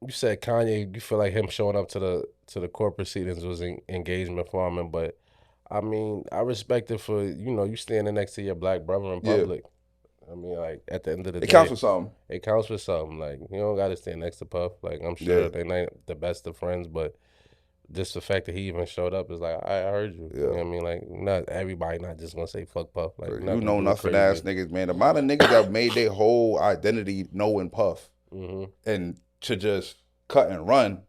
you said Kanye, you feel like him showing up to the court proceedings was engagement farming, but I mean, I respect it for, you standing next to your black brother in Yeah, public. I mean, like at the end of the it counts day, for something. it counts for something. Like you don't gotta stand next to Puff. Like I'm Yeah, sure they're not the best of friends, but just the fact that he even showed up is like I heard you. You know yeah. what I mean? Like not everybody not just gonna say fuck Puff. Like you're not You gonna know do it nothing ass crazy. niggas, man. The amount of niggas that made their whole identity knowing Puff Hmm. and to just cut and run.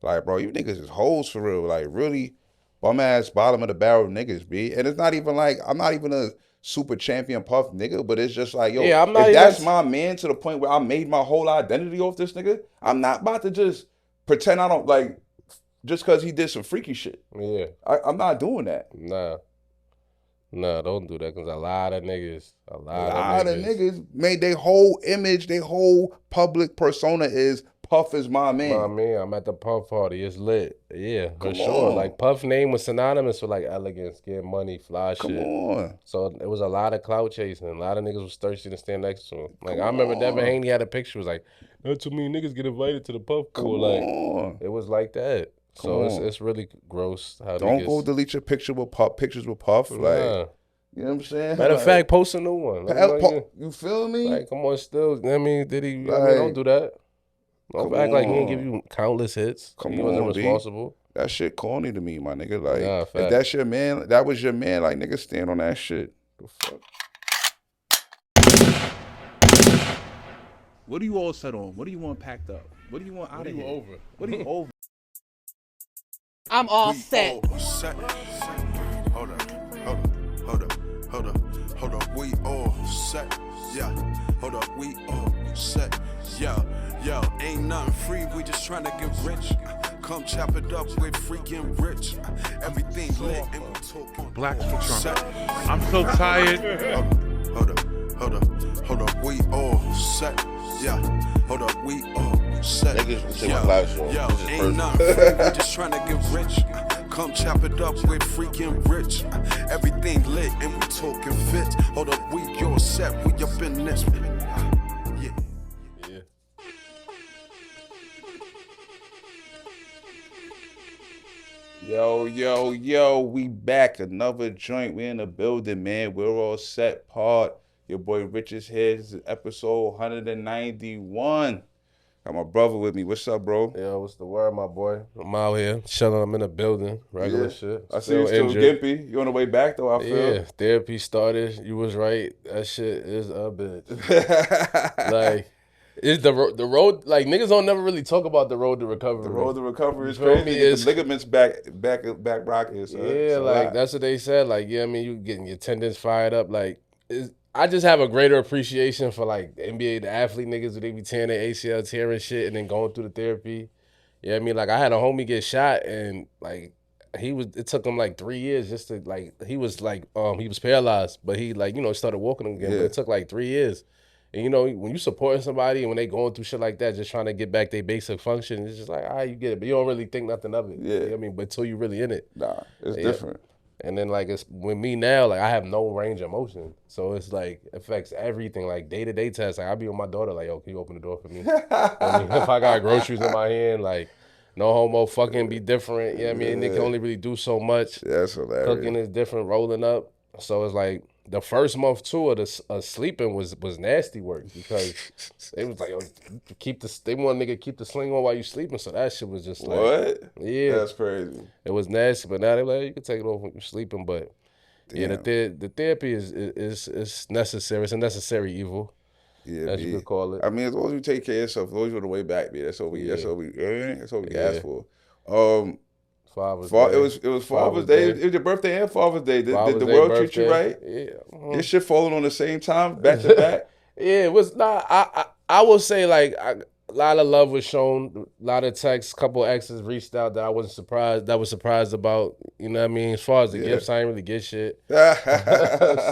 Like, bro, you niggas is hoes for real. Like, really bum ass bottom of the barrel niggas, B. And it's not even like I'm not even a super champion Puff nigga, but it's just like, yo, Yeah, I'm not if even. that's my man to the point where I made my whole identity off this nigga, I'm not about to just pretend I don't like just because he did some freaky shit. Yeah, I'm not doing that. nah, nah, don't do that because a A lot of lot of niggas. niggas made their whole image, their whole public persona is Puff is my My man. man, I'm at the Puff party. It's lit. Yeah, for Come sure. on. Like Puff name was synonymous with like elegance, getting money, fly Come shit. on. So it was a lot of clout chasing. A lot of niggas was thirsty to stand next to him. Like Come I remember Devin on. Haney had a picture. Was like, not too many niggas get invited to the Puff pool. Come Like on. it was like that. Come So it's on. it's really gross how Don't go niggas. delete your picture with Puff, pictures with Puff. Like, Nah. you know what I'm saying? Matter of Like, fact, post a new one. Let me know you. You feel me? Like, come on, still. I mean, did he? I mean, don't Like, do that. Don't come act like he didn't give on. you countless hits. Come He wasn't on, B. responsible. That shit corny to me, my nigga. Like, Nah, if fact. that's your man, that was your man, like, nigga, stand on that shit. The fuck? What do you all set on? What do you want packed up? What do you want out of here? over? What do you over? I'm all set. All set. Hold up, hold up, hold up, hold up, hold up. We all set. Yeah, hold up. We all set. Yeah, yo, ain't nothing free. We just trying to get rich. Come chop it up with freaking rich. Everything lit and we talking. Black all for Trump. set. I'm so tired. Hold up, hold up, hold up. We all set. Yeah, hold up. We all set. Niggas was in my Yo, live show. yo, This is ain't personal. nothing free. We just trying to get rich. Come chop it up with freaking rich. Everything lit and we talking fit. Hold up, we all set. We up in this. Yeah. Yeah. Yo, we back. Another joint. We in the building, man. We're all set. Part. Your boy Rich is here. This is episode 191. Got my brother with me. What's up, bro? Yo, what's the word, my boy? I'm out here chilling. I'm in the building. Regular Yeah. shit. I see you still injured. gimpy. You on the way back, though, I feel. Yeah, therapy started. You was right. That shit is a bitch. Like, it's the road. Like niggas don't never really talk about the road to recovery. The road to recovery is You feel crazy. me? You get It's- the ligaments back rocking. So Yeah, it's a like lot. that's what they said. Like, yeah, I mean, you getting your tendons fired up. Like, I just have a greater appreciation for like the NBA, the athlete niggas who they be tearing their ACL, tearing shit, and then going through the therapy. Yeah, I mean, like I had a homie get shot, and like it took him like 3 years just to like he was paralyzed, but he like started walking again. But Yeah. it took like 3 years. And when you supporting somebody and when they going through shit like that, just trying to get back their basic function, it's just like, you get it, but you don't really think nothing of it. Yeah. You know what I mean, but until you really in it. Nah, it's Yeah. different. And then like it's with me now, like I have no range of motion, so it's like affects everything. Like day-to-day tasks, like I be with my daughter, like, yo, can you open the door for me? I mean, if I got groceries in my hand, like no homo, fucking be different. You know what I mean? They can only really do so much. That's hilarious. Cooking is different, rolling up. So it's like the first month too of sleeping was nasty work because they was like, yo, they want nigga keep the sling on while you sleeping. So that shit was just like, What? yeah, That's crazy. it was nasty. But now they like, you can take it off when you're sleeping. But yeah, the therapy is necessary. It's a necessary evil, Yeah, as you B. could call it. I mean, as long as you take care of yourself, as long as you're on the way back, B. That's what we Yeah. Yeah. ask for. Um, Father's It Day. was Father's Day. It was your birthday and Father's Day. Did Father's the Day, world treat you birthday. right? Yeah. Your shit falling on the same time, back to back. Yeah, it was not. I will say like a lot of love was shown. A lot of texts. Couple exes reached out that I wasn't surprised. That was surprised about. You know what I mean? As far as the gifts, I didn't really get shit. I'm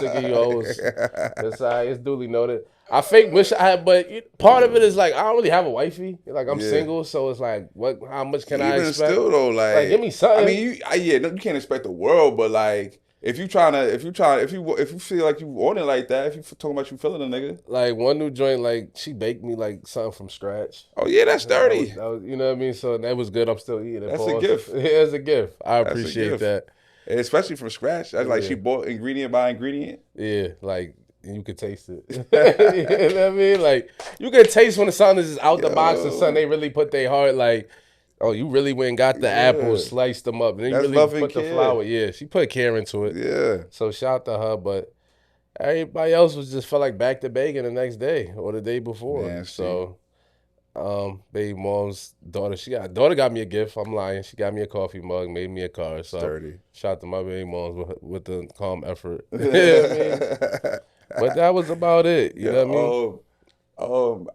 sick of you hoes. It's it's duly noted. I fake wish I had, but part of it is like I don't really have a wifey. Like I'm Yeah. single, so it's like what? How much can I Even expect? still though, like give me something. I mean, you can't expect the world, but like if you feel like you want it like that, if you talking about you feeling a nigga, Like one new joint, like she baked me like something from scratch. oh yeah, that's dirty. That was, you know what I mean. So that was good. I'm still eating it. That's a Pause. gift. Yeah, it's a gift. I That's a appreciate gift. that. And especially from scratch. That's like she Yeah. bought ingredient by ingredient. Yeah, like you could taste it. You know what I mean? Like you could taste when the something is just out the box and something they really put their heart like. Oh, you really went and got the apples, sliced them up, and then you That's really love and put the care. flour. Yeah, she put care into it. Yeah. So shout out to her, but everybody else was just felt like back to bacon the next day or the day before. Nasty. So, baby mom's daughter got me a gift. I'm lying. She got me a coffee mug, made me a card. So Dirty. shout out to my baby moms with the calm effort. You know what I mean? But that was about it. You know what I mean?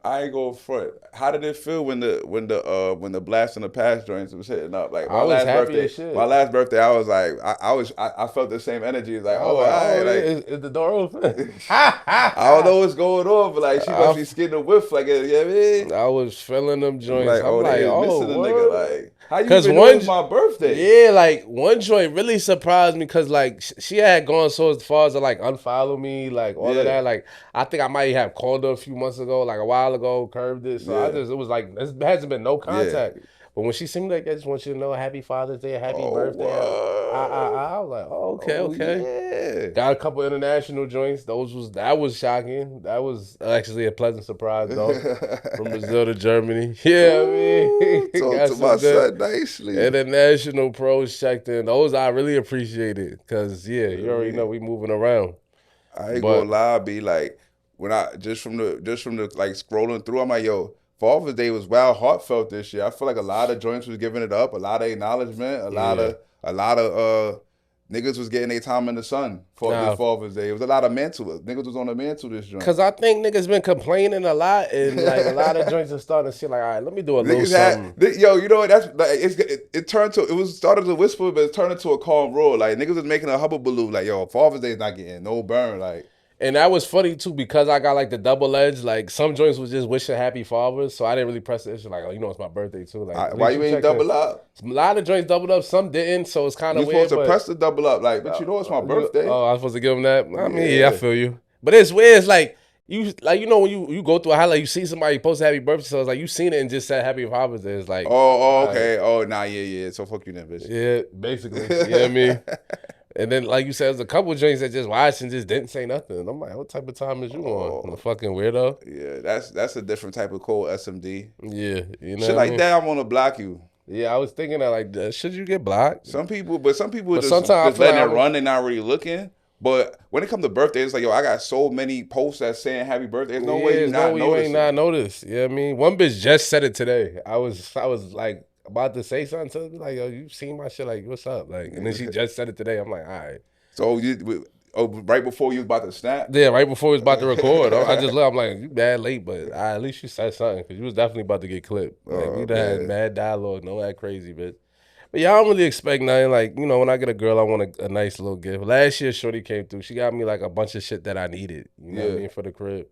I ain't going front. How did it feel when the blast in the past joints was hitting up? Like I was happy as shit. My last birthday, I was like, I felt the same energy. It's like, Is the door open? I don't know what's going on, but like she must be getting a whiff. Like, you know what I mean? I was feeling them joints. Like, I'm like, they missing a nigga. Like, how you even know it's my birthday? Yeah, like one joint really surprised me because like she had gone so as far as to like unfollow me, like all of that. Like I think I might have called her a few months ago, like a while ago, curved it. So it was like there hasn't been no contact. Yeah. But when she seemed like I just want you to know Happy Father's Day, Happy Birthday. I was like, okay. Yeah. Got a couple international joints. That was shocking. That was actually a pleasant surprise though. From Brazil to Germany. Yeah, I mean. Talk to my son nicely. International pros checked in. Those I really appreciated. Cause you already know we moving around. I ain't gonna lie, be like when I just from the like scrolling through, I'm like, yo, Father's Day was wild heartfelt this year. I feel like a lot of joints was giving it up, a lot of acknowledgement, a lot of niggas was getting their time in the sun for this Father's Day. It was a lot of mantle. Niggas was on the mantle this joint. Cause I think niggas been complaining a lot, and like a lot of joints are starting to see like, all right, let me do a little something. Yo, you know what? That's like it turned to started as a whisper, but it turned into a calm roar. Like niggas was making a hubbubaloo. Like yo, Father's Day is not getting no burn. Like. And that was funny too because I got like the double edge. Like some joints was just wishing happy fathers, so I didn't really press the issue. Like, oh, you know, it's my birthday too. Like, why you ain't double up? A lot of joints doubled up, some didn't. So it's kind of weird. You're supposed to press the double up, like, but you know it's my birthday. Oh, I was supposed to give them that. I mean, I feel you. But it's weird. It's like you know when you go through a highlight, you see somebody post happy birthday, so it's like you seen it and just said happy Father's Day. It's like, okay, yeah. So fuck you then, bitch. Yeah, basically. You know what I mean? And then, like you said, there's a couple of joints that just watched and just didn't say nothing. And I'm like, what type of time is you on? The fucking weirdo? Yeah, that's a different type of cold SMD. Yeah, you know shit like that, I want to block you. Yeah, I was thinking that, like, should you get blocked? Some people just letting it run and not really looking. But when it comes to birthdays, it's like, yo, I got so many posts that saying happy birthday. There's no way you ain't not noticed. You know what I mean? One bitch just said it today. I was like, about to say something to me, like, yo, you seen my shit, like, what's up? Like, and then she just said it today. I'm like, all right. So right before you was about to snap? Yeah, right before we was about to record. I just look, I'm like, you bad late, but at least you said something, because you was definitely about to get clipped. Like, we done had mad dialogue, no that crazy, bitch. But yeah, I don't really expect nothing. Like, you know, when I get a girl, I want a nice little gift. Last year, Shorty came through. She got me, like, a bunch of shit that I needed, you know what I mean, for the crib.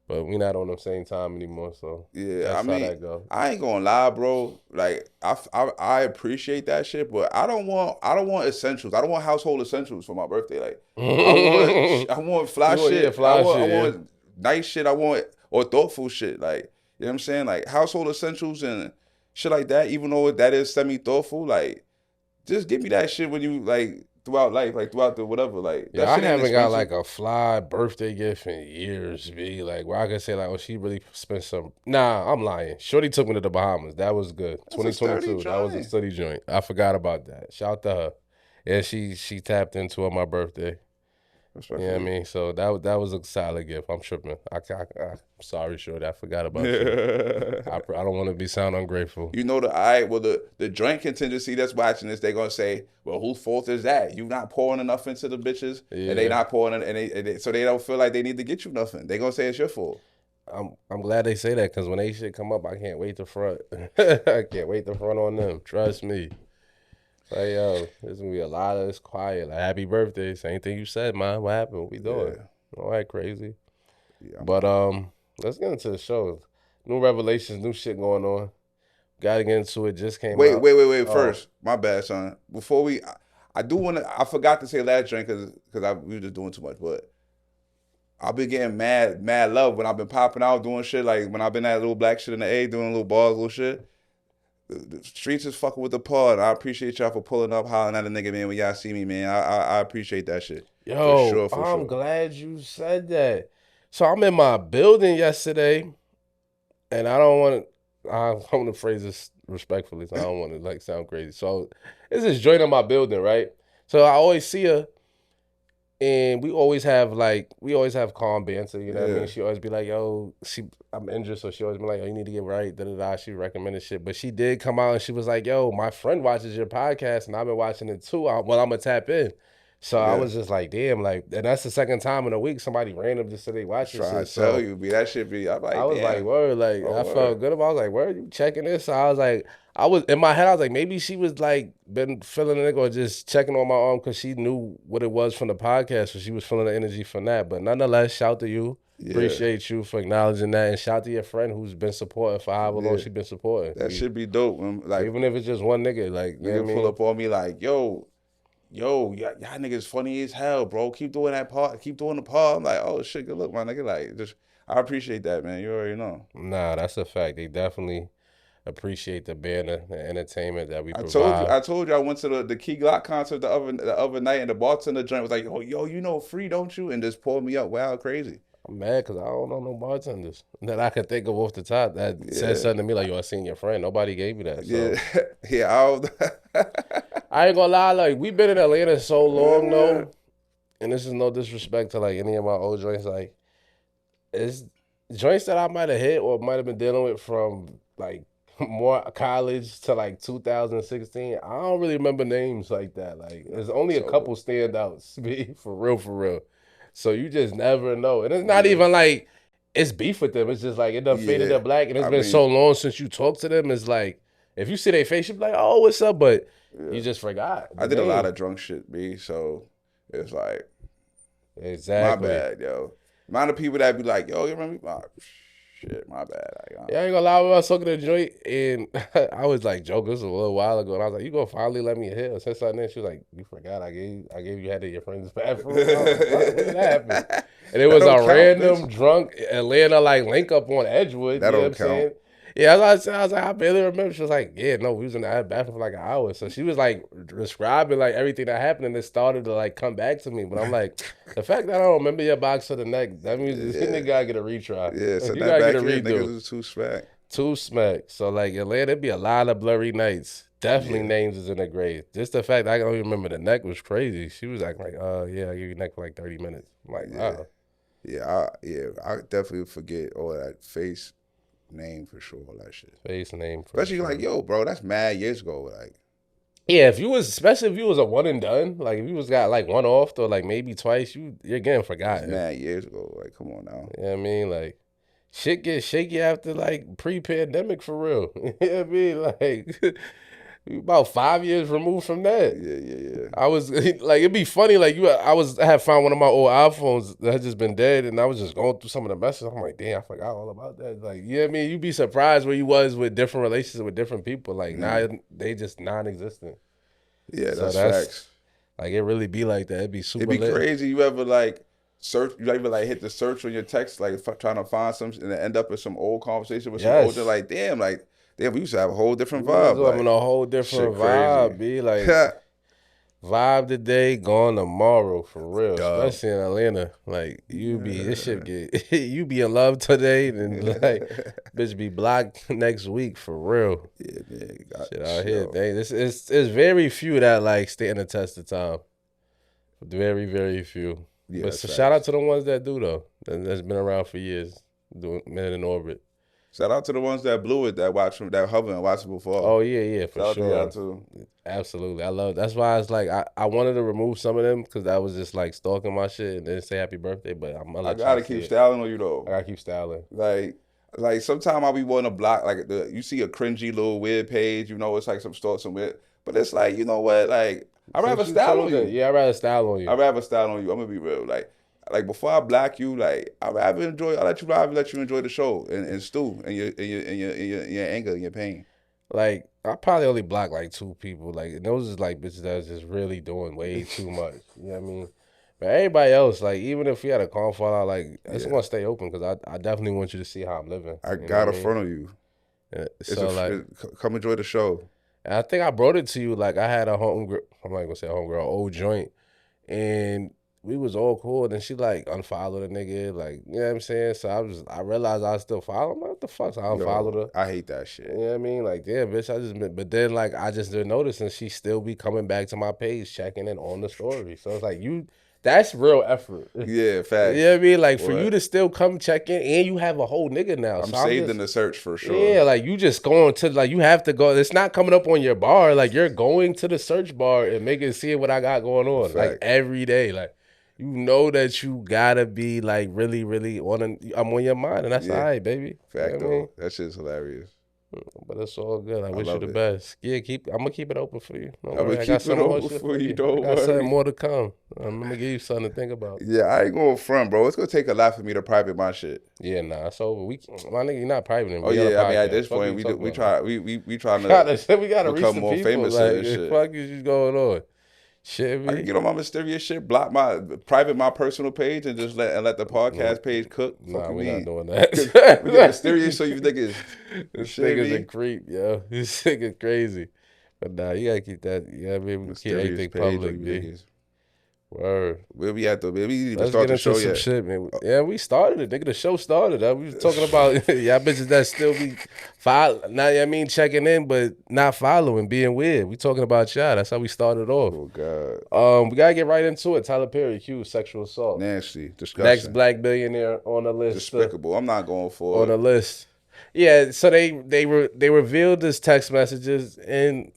But we not on the same time anymore, so that's how that go. I ain't gonna lie, bro. Like I appreciate that shit, but I don't want essentials. I don't want household essentials for my birthday. Like I want fly shit. I want nice shit. I want or thoughtful shit. Like you know what I'm saying? Like household essentials and shit like that. Even though that is semi thoughtful, like just give me that shit when you like. Throughout life, like throughout the whatever, like yeah, I haven't got like a fly birthday gift in years, B. Like where I could say like, oh, she really spent some. Nah, I'm lying. Shorty took me to the Bahamas. That was good. 2022. That was a study joint. I forgot about that. Shout out to her. Yeah, she tapped into it on my birthday. You know what I mean? So that was a solid gift. I'm tripping. I'm sorry, Shorty. I forgot about you. I don't want to be sound ungrateful. You know the joint contingency that's watching this, they're gonna say, well, whose fault is that? You not pouring enough into the bitches, and they not pouring, so they don't feel like they need to get you nothing. They gonna say it's your fault. I'm glad they say that because when they shit come up, I can't wait to front. I can't wait to front on them. Trust me. Like, yo, there's gonna be a lot of this quiet. Like, happy birthday. Same thing you said, man. What happened? What we doing? All right, crazy. Yeah, but let's get into the show. New revelations, new shit going on. Gotta get into it. Just came out. Wait. First, my bad, son. Before I do want to. I forgot to say last drink because we were just doing too much, but. I've been getting mad love when I've been popping out doing shit like when I've been at little black shit in the A doing little bars, little shit. The streets is fucking with the pod. I appreciate y'all for pulling up, hollering at a nigga, man, when y'all see me, man. I appreciate that shit. Yo, For I'm sure. glad you said that. So I'm in my building yesterday, and I don't want to. I want to phrase this respectfully, so I don't want to like sound crazy. So this is joint in my building, right? So I always see her. And we always have calm banter, you know what I mean? She always be like, yo, I'm injured, so she always be like, yo, you need to get right, da-da-da. She recommended shit. But she did come out and she was like, yo, my friend watches your podcast and I've been watching it too. I'm gonna tap in. So I was just like, damn, like, and that's the second time in a week somebody random just said they watch this Trying shit. to tell you, be that shit be. I'm like, I was like, word, like, I word. felt good about it. I was like, word, you checking this? So I was like, I was in my head, I was like, maybe she was like been feeling it or just checking on my arm because she knew what it was from the podcast, so she was feeling the energy from that. But nonetheless, shout to you. Yeah. Appreciate you for acknowledging that, and shout to your friend who's been supporting for however long she been supporting. That should be dope. Like, even if it's just one nigga, like, you know what I mean? Pull up on me like, yo, y'all niggas funny as hell, bro. Keep doing that part. Keep doing the part. I'm like, oh shit, good look, my nigga. Like, just I appreciate that, man. You already know. Nah, that's a fact. They definitely appreciate the banner, the entertainment that we provide. I told you I went to the Key Glock concert the other night, and the bartender joint was like, "Oh, yo, you know Free, don't you?" And just pulled me up. Wow, crazy. I'm mad because I don't know no bartenders that I can think of off the top that said something to me like, yo, I seen your friend. Nobody gave me that. So. Yeah. I ain't gonna lie, like, we been in Atlanta so long though, and this is no disrespect to like any of my old joints, like, it's joints that I might have hit or might have been dealing with from like more college to like 2016. I don't really remember names like that. Like, there's only a couple standouts, be for real. So you just never know. And it's not even like it's beef with them. It's just like it done faded to black. And it's been so long since you talked to them. It's like, if you see their face, you be like, oh, what's up? But you just forgot. I did a lot of drunk shit, B. So it's like, exactly. My bad, yo. Amount of people that be like, yo, you remember me? Shit, my bad. Yeah, I ain't gonna lie, I was talking to the joint and I was like joking, this was a little while ago, and I was like, you gonna finally let me hit? I said something, and she was like, you forgot I gave you had to your friend's bathroom. Like, when did that happen? And it was a random drunk Atlanta like link up on Edgewood. That you know don't what I'm count. saying? Yeah, I was like, I barely remember. She was like, yeah, no, we was in the bathroom for like an hour. So she was like describing like everything that happened, and it started to like come back to me. But I'm like, the fact that I don't remember your box to the neck, that means this nigga gotta get a retry. Yeah, so you that gotta back get a here, redo. niggas is too smack. Too smack. So like Atlanta, it'd be a lot of blurry nights. Definitely names is in the grave. Just the fact that I don't even remember the neck was crazy. She was acting like, yeah, I give you neck for like 30 minutes. I'm like, wow. Yeah, I definitely forget all that face, name for sure, all that shit. Face, name for Especially sure. like, yo, bro, that's mad years ago. Like, yeah, especially if you was a one and done, like if you was got like one off or like maybe twice, you're getting forgotten. Mad years ago. Like, come on now. You know what I mean? Like, shit gets shaky after like pre-pandemic for real. You know what I mean? Like, about 5 years removed from that. Yeah. I was like, it'd be funny. Like I had found one of my old iPhones that had just been dead, and I was just going through some of the messages. I'm like, damn, I forgot all about that. Like, you know what I mean? You'd be surprised where you was with different relationships with different people. Like now they just non-existent. Yeah, so that's facts. Like it really be like that. It'd be super. It'd be lit. crazy. You ever like search? You ever like hit the search on your text, like trying to find something, and end up in some old conversation with some older. Like, damn, we used to have a whole different vibe. Like, having a whole different vibe, be like vibe today, gone tomorrow, for real. Especially in Atlanta. Like this shit get you be in love today, and like bitch be blocked next week, for real. Yeah, man. Shit out here, dang. It's very few that like stand the test of time. Very, very few. Yeah, but so shout out to the ones that do though. That's been around for years, doing Men in Orbit. Shout out to the ones that blew it, that watched from that hover and watched it before. Oh yeah, for shout sure. Out to y'all too. Absolutely, I love. That's why it's like I wanted to remove some of them because I was just like stalking my shit and then say happy birthday. But I gotta keep styling on you though. I gotta keep styling. Like sometimes I'll be wanting to block like you see a cringy little weird page, you know, it's like some stuff somewhere, but it's like, you know what, like I'd rather style on you. Yeah, I'd rather style on you. I'd rather style on you. I'm gonna be real. Like before I block you, like I'd let you enjoy the show and stew and your anger and your pain. Like, I probably only blocked like 2 people. Like, and those is like bitches that's just really doing way too much. You know what I mean? But everybody else, like, even if we had a calm fallout, like, I just Yeah. want to stay open because I definitely want you to see how I'm living. I You know got what in I mean? front of you. So, like, Come enjoy the show. and I think I brought it to you. Like, I had a homegirl, I'm not gonna say homegirl, old joint, and we was all cool. And then she like unfollowed the nigga, like, you know what I'm saying? So I realized I still follow him. Like, what the fuck? So I unfollowed her. I hate that You shit. know what I mean? Like, damn, bitch, but then like I just didn't notice, and she still be coming back to my page, checking in on the story. So it's like that's real effort. Yeah, facts. You know what I mean? Like for What? you to still come check in, and you have a whole nigga now. I'm so saved just, in the search for sure. Yeah, like you just going to like you have to go. It's not coming up on your bar. Like you're going to the search bar and making see what I got going on. Like Fact. every day. Like you know that you gotta be like really, really I'm on your mind, and that's all right, baby. Fact You know though. what I mean? That shit's hilarious. But it's all good. I wish you love the it. best. Yeah, I'm gonna keep it open for you. Don't I'ma worry. I keep got it some more open shit for you, I don't got something worry. more to come. I'm gonna give you something to think about. Yeah, I ain't going front, bro. It's gonna take a lot for me to private my shit. Yeah, nah, it's over. My nigga, you're not private. Oh yeah, I mean at this point we trying to we gotta reach become the more people. famous Like, and shit. fuck is going on? Shit, I me. can get on my mysterious shit, block my personal page, and just let the podcast page cook. Nah, Fucking we me. not doing that. We get mysterious, so you niggas. This shit nigga's me. a creep, yo. This nigga crazy. But nah, you gotta keep that. You gotta be able to keep Mysterious anything page, public, you B. niggas. Word. Where we at though? We didn't even Let's start get the into show some yet. shit, man. Yeah, we started it, nigga. The show started. We was talking about y'all bitches that still be now. I mean, checking in, but not following, being weird. We talking about y'all. That's how we started off. Oh god, We gotta get right into it. Tyler Perry accused sexual assault. nasty, disgusting, Next black billionaire on the list. despicable. I'm not going for On it. the list. Yeah, so they revealed his text messages, and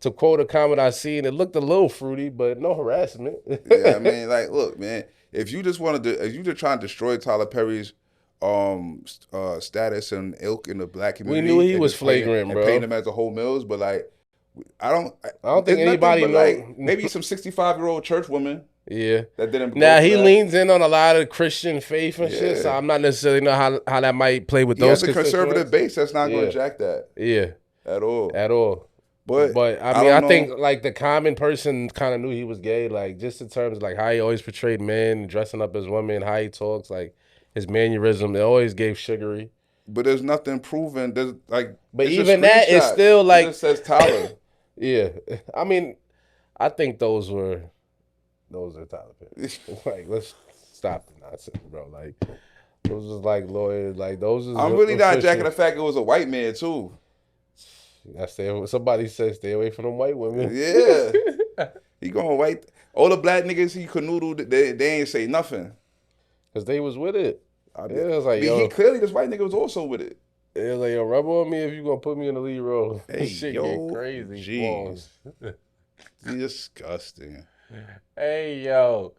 to quote a comment I seen, it looked a little fruity, but no harassment. Yeah, I mean, like, look, man. If you just if you just trying to destroy Tyler Perry's status and ilk in the black community, knew he and was just paint- flagrant, and bro. paint him as a whole mills, but like, I don't think it's anybody nothing but, know- like maybe some 65-year-old church woman Yeah. that didn't. Now vote he for that. leans in on a lot of Christian faith and shit, so Yeah. I'm not necessarily know how that might play with He has those a conservative constituents. base that's not going Yeah. to jack that Yeah, at all. at all. But I mean, I don't think know. like the common person kind of knew he was gay, like just in terms of like how he always portrayed men, dressing up as women, how he talks, like his mannerism. It always gave sugary. But there's nothing proven. There's like, But it's a even that is screenshot. still, like- it just says Tyler. Yeah, I mean, I think those are Tyler Perry. Like, let's stop the nonsense, bro. Like, those is like lawyers. Like, those is. I'm really not official. jacking the fact it was a white man too. Somebody said stay away from them white women. Yeah, he going white. All the black niggas he canoodled, they ain't say nothing. Cause they was with it. I Yeah, it was like, mean, yo, he clearly this white nigga was also with it. it was like, yo, rub on me if you gonna put me in the lead role. Hey, This shit yo, get crazy. jeez. Pause. Disgusting. Hey, yo.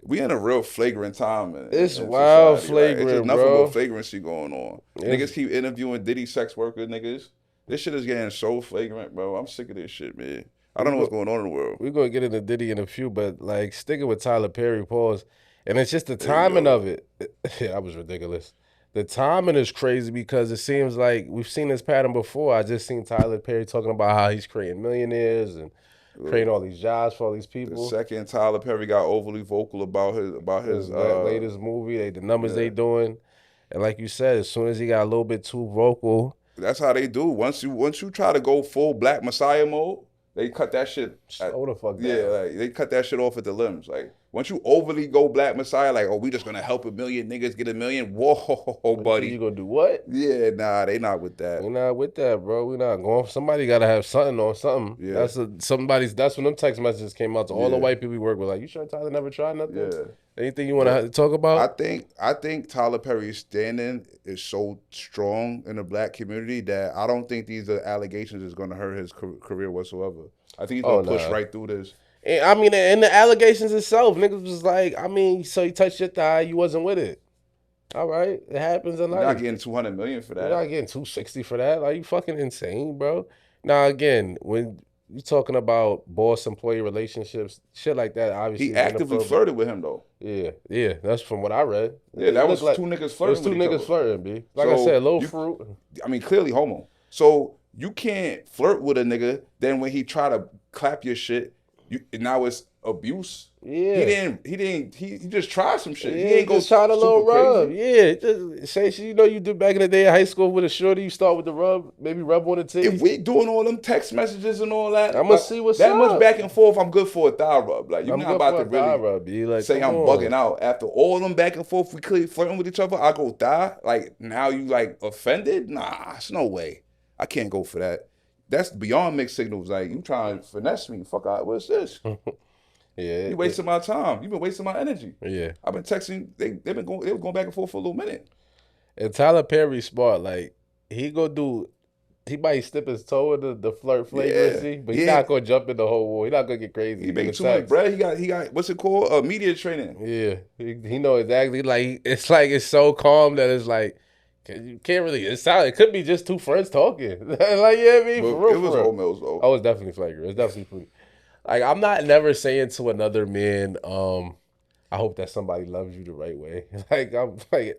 We in a real flagrant time. It's in wild society, right? It's flagrant, just nothing bro. but flagrancy going on. Yeah. Niggas keep interviewing Diddy sex worker niggas. This shit is getting so flagrant, bro. I'm sick of this shit, man. I don't know what's going on in the world. We're gonna get into Diddy in a few, but like sticking with Tyler Perry, pause. And it's just the timing of it. Yeah, that was ridiculous. The timing is crazy because it seems like we've seen this pattern before. I just seen Tyler Perry talking about how he's creating millionaires and creating all these jobs for all these The people. second Tyler Perry got overly vocal about his Latest movie, the numbers they doing. And like you said, as soon as he got a little bit too vocal, that's how they do. Once you try to go full Black Messiah mode, they cut that shit. slow the fuck down. Yeah, like they cut that shit off at the limbs. Like once you overly go Black Messiah, like, oh, we just gonna help a million niggas get a million. Whoa, buddy. You gonna do what? Yeah, nah, they not with that. We're not with that, bro. We're not going. Somebody gotta have something on something. Yeah. That's when them text messages came out to all the white people we work with. Like, you sure Tyler never tried nothing? Yeah. Anything you want to talk about? I think Tyler Perry's standing is so strong in the Black community that I don't think these allegations is gonna hurt his career whatsoever. I think he's gonna push right through this. And, I mean, and the allegations itself, niggas was like, I mean, so you touched your thigh, you wasn't with it. All right, it happens in You're life. not getting $200 million for that. You're not getting $260 for that. Like, you fucking insane, bro. Now, again, when you talking about boss-employee relationships, shit like that, obviously. He actively flirted with him though. Yeah, that's from what I read. Yeah, that was like, two niggas It was flirting two with each niggas other. flirting, B. Like So I said, low you- fruit. I mean, clearly homo. So you can't flirt with a nigga. Then when he try to clap your shit, now it's abuse. Yeah. He just tried some shit. He Yeah, ain't go just trying a super little rub. crazy. Yeah, just say shit. You know, you did back in the day in high school with a shorty. You start with the rub, maybe rub on the titty. If we doing all them text messages and all that, I'ma like, see what's that much up. back and forth, I'm good for a thigh rub. Like, you're I'm not good about for to a thigh really rub. Be like, say come I'm on. bugging out. After all them back and forth, we clearly flirting with each other, I go thigh. Like, now you like offended? Nah, it's no way. I can't go for that. That's beyond mixed signals. Like, you trying to finesse me. Fuck out. What's this? Yeah, You wasting my time. You've been wasting my energy. yeah. I've been texting. They were going back and forth for a little minute. And Tyler Perry smart. Like he might step his toe in the flirt flagrancy, but he's Yeah. not gonna jump in the whole war. He's not gonna get crazy. He in made the too much text. bread. He got what's it called? Media training. Yeah, he know exactly. Like it's so calm that it's like you can't really. It could be just two friends talking. Like yeah, I mean But for real. it was for real. whole meals though. Oh, it's definitely flagrant. It's definitely free. Like I'm not never saying to another man, I hope that somebody loves you the right way. Like I'm like,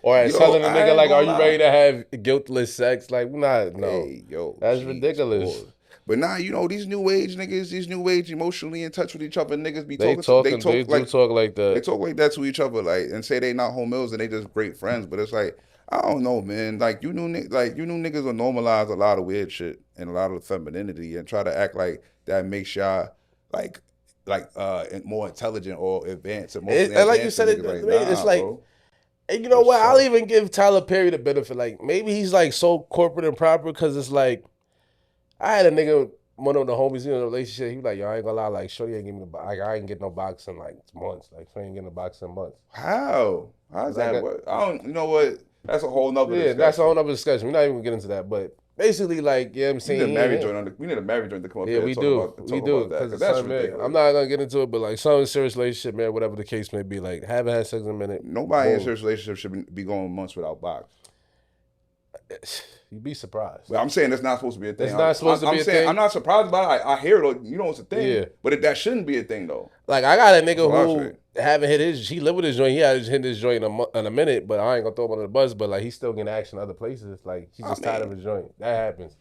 or Yo, telling a I nigga ain't like, are gonna you lie. ready to have guiltless sex? Like, not no. Hey, yo, That's jeez, ridiculous. boy. But nah, you know these new age niggas, these new age emotionally in touch with each other niggas be They talking. talking. They do talk like They that. talk like that to each other, like, and say they not homos and they just great friends. But it's like, I don't know, man. Like you new niggas will normalize a lot of weird shit and a lot of femininity and try to act like that makes y'all like more intelligent or advanced emotionally. And like you advanced said, than niggas. Like, it's nah, like, bro. and you know what? I'll even give Tyler Perry the benefit. Like maybe he's like so corporate and proper because it's like I had a nigga, one of the homies in a relationship. He was like, yo, I ain't gonna lie, like, shorty ain't give me the box. Like, I ain't get no box in like months. Like, she ain't getting a box in months. How? How's Like that work? I don't. You know what? That's a whole nother. Yeah, discussion. that's a whole nother discussion. We're not even gonna get into that, but basically, like, yeah, I'm We saying, need a married joint. We need a married joint to come up yeah, here we and talk do, about we do, that because because that's man, ridiculous. I'm not gonna get into it, but like, some serious relationship, man, whatever the case may be, like, haven't had sex in a minute. Nobody in a boom. serious relationship should be going months without box. You'd be surprised. But I'm saying that's not supposed to be a thing. It's not supposed to be a saying, thing? I'm not surprised about it. I hear it. You know it's a thing. Yeah. But that shouldn't be a thing though. Like, I got a That's nigga what I who say. haven't hit his. He lived with his joint. He had hit his joint in a minute, but I ain't gonna throw him under the bus. But like, he's still getting action other places. Like, he's just tired of his joint. That happens.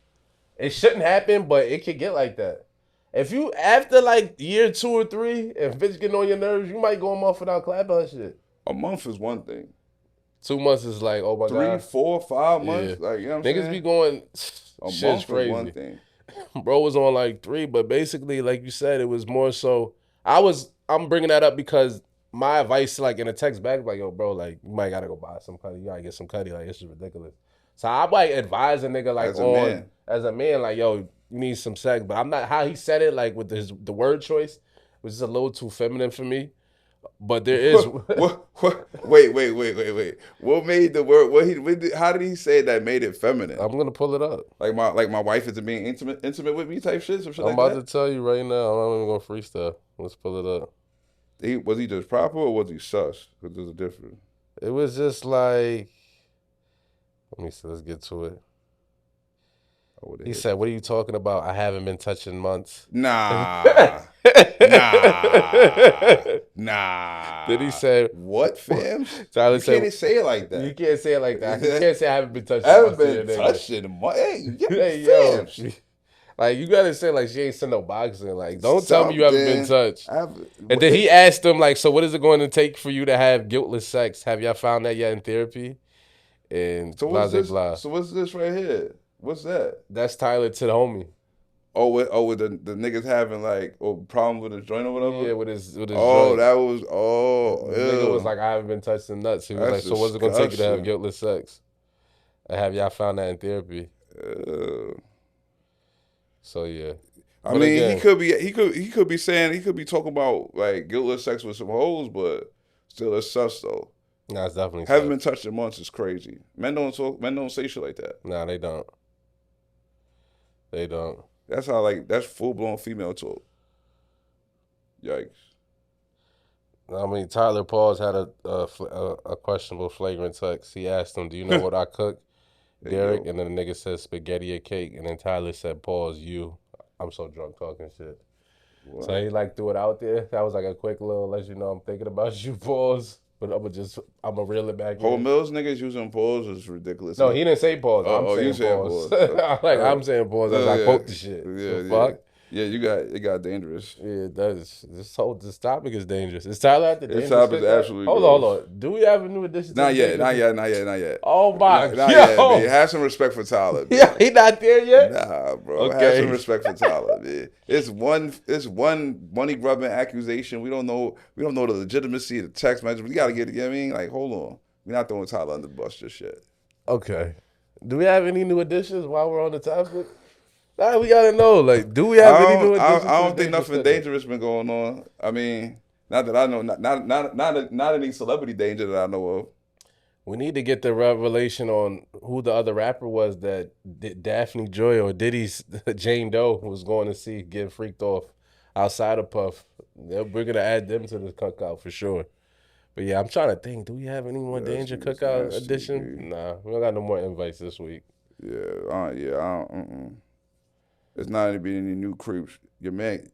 It shouldn't happen, but it could get like that. If you after like year 2 or 3, if bitch getting on your nerves, you might go a month without clapping her shit. A month is one thing. 2 months is like, oh my 3, god. 4, 5 months, like, you know what I'm saying? Niggas be going. A Shit's month crazy. is one thing. Bro was on like 3, but basically, like you said, it was more so. I'm bringing that up because my advice, like in a text back, like, yo, bro, like you might gotta go buy some cutty. You gotta get some cutty. Like this is ridiculous. So I might advise a nigga like as a man, like, yo, you need some sex. But I'm not how he said it, like with the word choice, was just a little too feminine for me. But there is Wait. What made the word? How did he say that made it feminine? I'm gonna pull it up. Like my wife isn't being intimate with me type shit. Some shit I'm like about that. to tell you right now. I'm not even gonna freestyle. Let's pull it up. Was he just proper or was he sus? Because there's a difference. It was just like, let me see. Let's get to it. He said, "What are you talking about? I haven't been touched in months." Nah. Did he say what, fam? Tyler You said, can't say it like that. You can't say it like that. You can't say I haven't been touched. I haven't been touched in a month. Hey, yo, fam. like you gotta say like she ain't sent no boxing. Like don't tell me you haven't been touched. And then he asked him like, so what is it going to take for you to have guiltless sex? Have y'all found that yet in therapy? And so what's this right here? What's that? That's Tyler to the homie. With the niggas having like problems with his joint or whatever. Yeah, with his joint. That was The nigga was like, I haven't been touched in nuts. He was like, so what's it gonna take you to have guiltless sex? And have y'all found that in therapy? So yeah. I mean, again, he could be talking about like guiltless sex with some hoes, but still it's sus though. Nah, it's definitely haven't been touched in months is crazy. Men don't say shit like that. Nah, they don't. They don't. That's full blown female talk. Yikes. I mean, Tyler Pauls had a questionable flagrant text. He asked him, "Do you know what I cook?" Derek, and then the nigga said spaghetti or cake, and then Tyler said, "Pause, you." I'm so drunk talking shit. What? So he like threw it out there. That was like a quick little let you know I'm thinking about you. Pause. But I'm gonna reel it back Whole in. Mills niggas using pause is ridiculous. No, he didn't say pause. You I'm saying pause. I'm saying pause as I yeah. quote the shit. Yeah, The fuck? Yeah, it got dangerous. Yeah, it does. This topic is dangerous. Is Tyler at the This dangerous topic is cookout? absolutely Hold gross. on. Do we have a new addition? Not to the yet, dangerous- not yet. Oh my Not god. yet, man. Have some respect for Tyler. Man. Yeah, he not there yet. Nah, bro. Have Okay. some respect for Tyler, man. It's one money grubbing accusation. We don't know the legitimacy of the text message. We gotta get it. You know what I mean? Like, hold on. We're not throwing Tyler under the bus just yet. Okay. Do we have any new additions while we're on the topic? Nah, we gotta know. Like, do we have any new additions? I don't think nothing dangerous been going on. I mean, not that I know. Not any celebrity danger that I know of. We need to get the revelation on who the other rapper was that Daphne Joy or Diddy's Jane Doe was going to see get freaked off outside of Puff. We're gonna add them to the cookout for sure. But yeah, I'm trying to think. Do we have any more Danger Cookout nasty, edition? dude. Nah, we don't got no more invites this week. I don't. There's not gonna be any new creeps. Your man,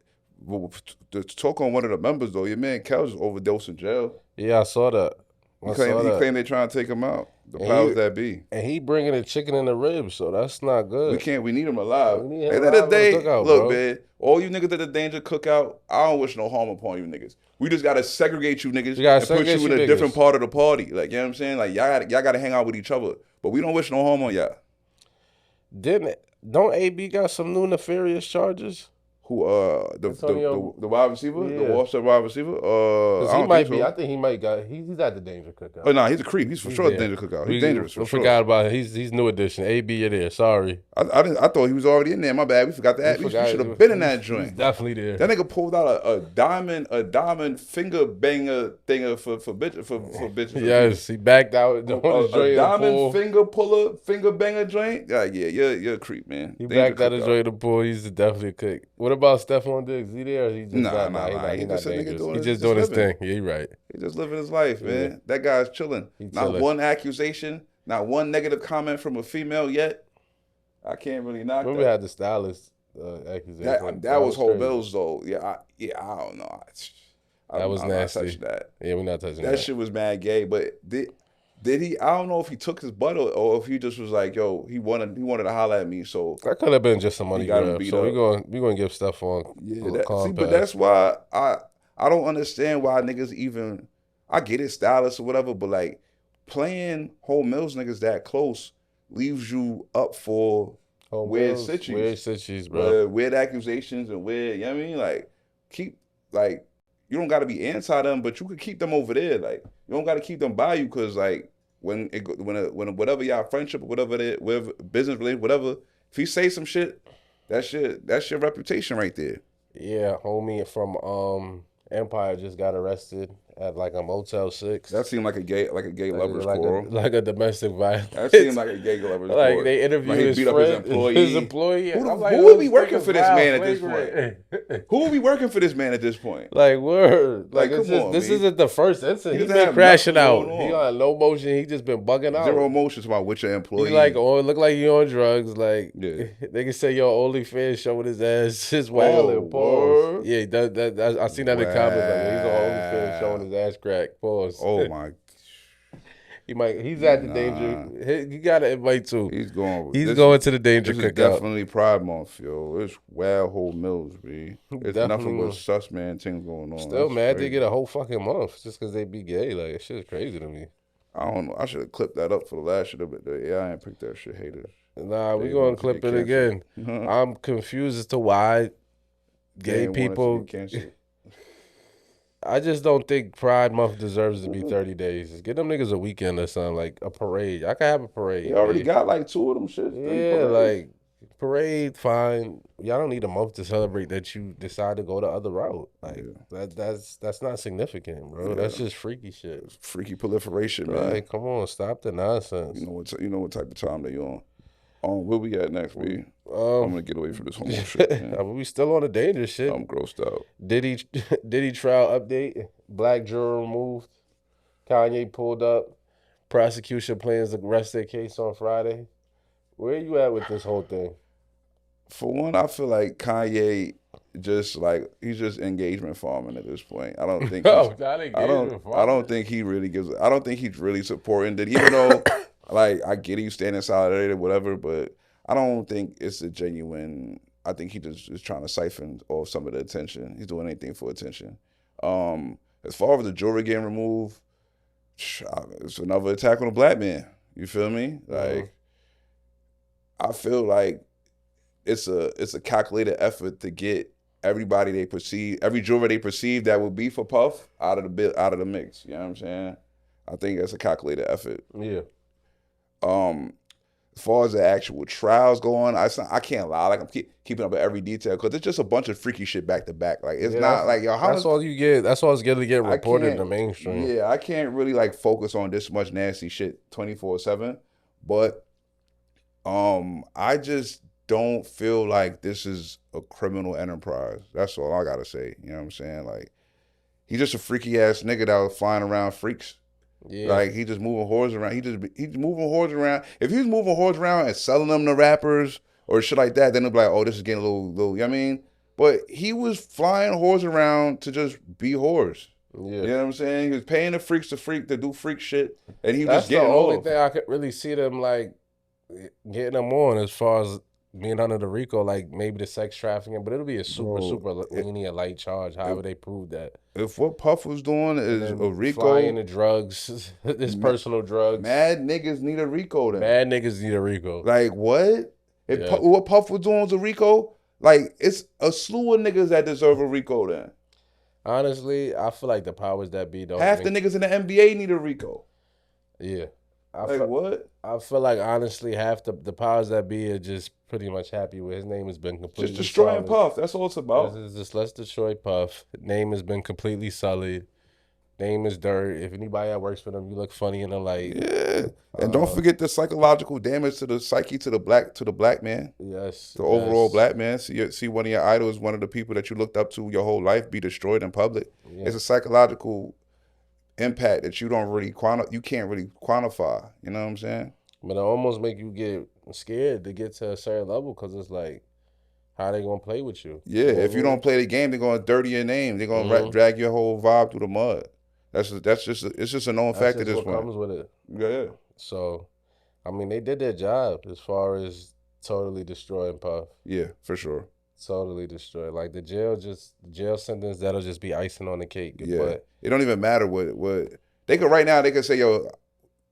to talk on one of the members though, your man Kel's overdosed in jail. Yeah, I saw that. He claimed they trying to take him out. The And powers he- that be. And he bringing the chicken and the ribs, so that's not good. We need him alive. We need him At the end of alive the day, on the cookout, look, bro. man, all you niggas at the Danger Cookout, I don't wish no harm upon you niggas. We just gotta segregate you niggas You gotta and put segregate you in you a different niggas. part of the party. Like, you know what I'm saying? Like, y'all gotta hang out with each other. But we don't wish no harm on y'all. Don't AB got some new nefarious charges? Who Antonio- the wide receiver, the Yeah. Wall Street wide receiver. Because I he don't might think be. so. I think he might got. He's at the Danger Cookout. Oh no, he's a creep. He's for sure at the there. Danger Cookout. He's dangerous for We sure. forgot about it. He's new edition. AB, you're there. Sorry. I thought he was already in there. My bad. We forgot to add. We should have been in that He's joint. definitely there. That nigga pulled out a diamond finger banger thinger for bitches. Yes, he backed out on his A joint. diamond finger banger joint. Yeah, you're a creep, man. He Danger backed out his Cookout. joint in the pool. He's definitely a cook. What about Stephon Diggs? Is he there? Or he just Nah. He He not just a nigga dangerous. doing He's his- just doing his living. thing. Yeah, you're right. He just living his life, man. That guy's chilling. Not chilling. one accusation, not one negative comment from a female yet. I can't really knock Remember we that. had the stylist accusation. That was whole crazy. bills though. I don't know. That was I'm not nasty. touching that. Yeah, we're not touching That that. shit was mad gay. But did he? I don't know if he took his butt or if he just was like, yo, he wanted to holler at me. So That could have been just some money He got him grab. beat So up. we're gonna give Stephon but that's why I don't understand why niggas even. I get it, stylist or whatever, but like playing whole Mills niggas that close leaves you up for weird situations. Weird situations, bro. Weird accusations and weird, you know what I mean? Like, you don't got to be anti them, but you could keep them over there. Like, you don't got to keep them by you because, like, when whatever y'all friendship or whatever business related, whatever, if he say some shit, that's your reputation right there. Yeah, homie from Empire just got arrested at like a Motel 6. That seemed like a gay lovers quarrel. Like a domestic violence. That seemed like a gay lovers quarrel. Like they interviewed Like he his beat up friend, his employee. Who I'm like, would be this working nigga's for this wild man at this flagrant. Who will be working for this man at this point? Like word. Like, it's come just, on, this man. isn't the first incident. He He's doesn't been have crashing nothing out. going He on. on no motion. He just been bugging out. Zero emotions about with your employee. He's like, oh, it look like you on drugs. Like, Yeah. they can say your OnlyFans showing his ass. His wilding. Pause. word? Yeah, he does that. I seen that in the comments. Like, he's on OnlyFans showing his ass crack. Pause. Oh my, He's at the danger. He got an invite too. he's going. He's going to the danger This is cookout. definitely Pride Month, yo. It's wild whole Mills, B. It's nothing Definitely. but sus man things going on. Still That's mad they crazy. get a whole fucking month just because they be gay. Like, that shit's crazy to me. I don't know. I should have clipped that up for the last shit, but I ain't picked that shit. Haters. Nah, we They gonna want to clip get it again. canceled. I'm confused as to why gay They wanted to people. get canceled. I just don't think Pride Month deserves to be 30 days. Just get them niggas a weekend or something, like a parade. I can have a parade. He already yeah. got like 2 of them shits. Yeah, like parade, fine. Y'all don't need a month to celebrate that you decide to go the other route. Like that's not significant, bro. That's just freaky shit. freaky proliferation, man. Like, come on, stop the nonsense. You know what type of time they on. Where we at next, B? I'm gonna get away from this homo shit. Man. We still on the dangerous shit. I'm grossed out. Diddy trial update. Black juror removed. Kanye pulled up. Prosecution plans to rest their case on Friday. Where you at with this whole thing? For one, I feel like Kanye just like he's just engagement farming at this point. I don't think Oh, he's. not I don't. engagement I don't farming. think he really gives. I don't think he's really supporting it. Even though, like, I get you standing solidarity or whatever, but I don't think it's a genuine. I think he just is trying to siphon off some of the attention. He's doing anything for attention. As far as the jewelry getting removed, it's another attack on a black man. You feel me? Like, I feel like it's a calculated effort to get everybody they perceive, every juror they perceive that would be for Puff out of the mix. You know what I'm saying? I think that's a calculated effort. Yeah. As far as the actual trials go on, I can't lie. Like I'm keeping up with every detail because it's just a bunch of freaky shit back to back. Like it's not like yo, how that's much all you get. That's all it's getting to get I reported in can't. the mainstream. Yeah, I can't really like focus on this much nasty shit 24/7. But I just don't feel like this is a criminal enterprise. That's all I gotta say. You know what I'm saying? Like he's just a freaky ass nigga that was flying around freaks. Yeah. Like he just moving whores around. He's moving whores around. If he was moving whores around and selling them to rappers or shit like that, then it'd be like, oh, this is getting a little, you know what I mean? But he was flying whores around to just be whores. Yeah. You know what I'm saying? He was paying the freaks to do freak shit, and he was That's just getting the only off. thing I could really see them like getting them on as far as being under the RICO, like maybe the sex trafficking, but it'll be a super lenient light charge. However, they prove that. If what Puff was doing is And a RICO, flying the drugs, his personal drugs. mad niggas need a RICO then. Mad niggas need a RICO. Like what? If Yeah. what Puff was doing was a RICO, like it's a slew of niggas that deserve a RICO then. Honestly, I feel like the powers that be don't. Half the niggas in the NBA need a RICO. Yeah. Like what? I feel like honestly half the powers that be are just pretty much happy with his name has been completely Just destroying sullied. Puff. That's all it's about. This is just let's destroy Puff. Name has been completely sullied. Name is dirt. If anybody that works for them, you look funny in the light. Yeah. And don't forget the psychological damage to the psyche to the black man. Yes. The overall black man. See one of your idols, one of the people that you looked up to your whole life be destroyed in public. Yeah. It's a psychological impact that you can't really quantify. You know what I'm saying? But it almost make you get scared to get to a certain level because it's like, how they gonna play with you? Yeah, if you don't play the game, they're gonna dirty your name. They're gonna drag your whole vibe through the mud. It's just a known fact at this what point. comes with it. Yeah. So, I mean, they did their job as far as totally destroying Puff. Yeah, for sure. Totally destroyed. Like the jail sentence, that'll just be icing on the cake. Yeah. But It don't even matter what they could right now. They could say, yo,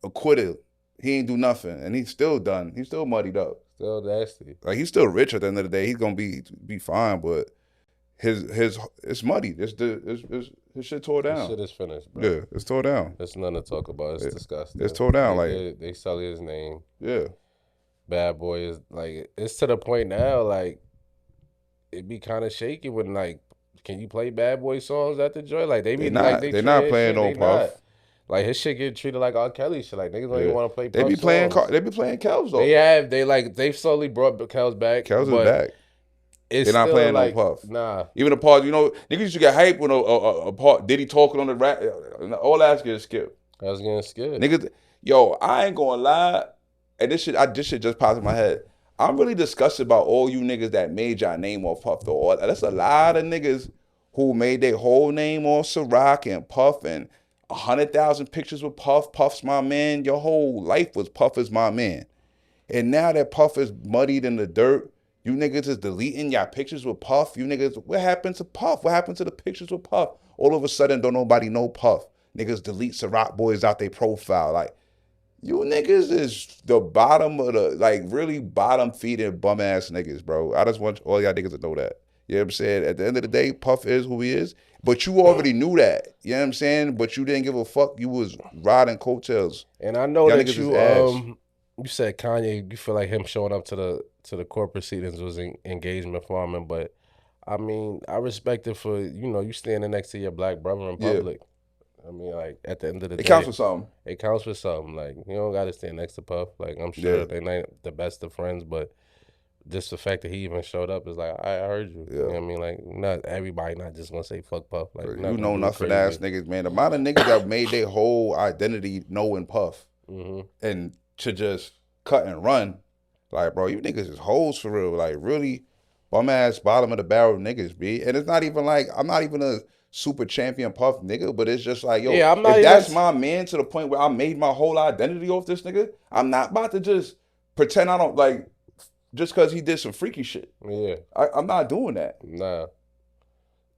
acquitted. He ain't do nothing, and he's still done. He's still muddied up. still nasty. Like he's still rich at the end of the day. He's gonna be fine, but his it's muddy. His shit tore This down. shit is finished, bro. Yeah, it's tore down. There's nothing to talk about. It's disgusting. It's tore down. They sell his name. Yeah. Bad Boy is like, it's to the point now, like, it be kind of shaky when, like, can you play Bad Boy songs at the joint? Like, they be They're like, not- they they're not treat his playing shit, no they Puff. not. Like, his shit get treated like R. Kelly shit. Like, niggas don't Yeah. even want to play They Puff be playing. songs. They be playing Kells though. They've slowly brought Kells back. Kells is but back. It's They're not still playing like, no Puff. Nah. Even the part, niggas used to get hype when a part Diddy talking on the rap. All that get skipped. I was getting scared. Niggas, yo, I ain't gonna lie. And this shit just popped in my head. I'm really disgusted about all you niggas that made y'all name off Puff though. That's a lot of niggas who made their whole name off Ciroc and Puff and 100,000 pictures with Puff. Puff's my man. Your whole life was Puff is my man. And now that Puff is muddied in the dirt, you niggas is deleting y'all pictures with Puff. You niggas, what happened to Puff? What happened to the pictures with Puff? All of a sudden, don't nobody know Puff. Niggas delete Ciroc boys out their profile. Like, you niggas is the bottom of the, like, really bottom feeding bum ass niggas, bro. I just want all y'all niggas to know that. You know what I'm saying? At the end of the day, Puff is who he is. But you already knew that. You know what I'm saying? But you didn't give a fuck. You was riding coattails. And I know Y'all that niggas you is ass. you said Kanye, you feel like him showing up to the court proceedings was engagement farming, but I mean, I respect it for, you standing next to your black brother in Yeah. public. I mean, like, at the end of the day, It counts for something. it counts for something. Like, you don't got to stand next to Puff. Like, I'm sure Yeah. they're not the best of friends, but just the fact that he even showed up is like, I heard you. Yeah. You know what I mean? Like, not everybody not just going to say fuck Puff. Like, You know nothing ass niggas, man. The amount of niggas that made their whole identity knowing Puff and to just cut and run, like, bro, you niggas is hoes for real. Like, really, bum ass bottom of the barrel niggas, B. And it's not even like I'm not even a super champion Puff nigga, but it's just like, yo, Yeah, I'm not if even. that's my man to the point where I made my whole identity off this nigga, I'm not about to just pretend I don't like just because he did some freaky shit. Yeah, I'm not doing that.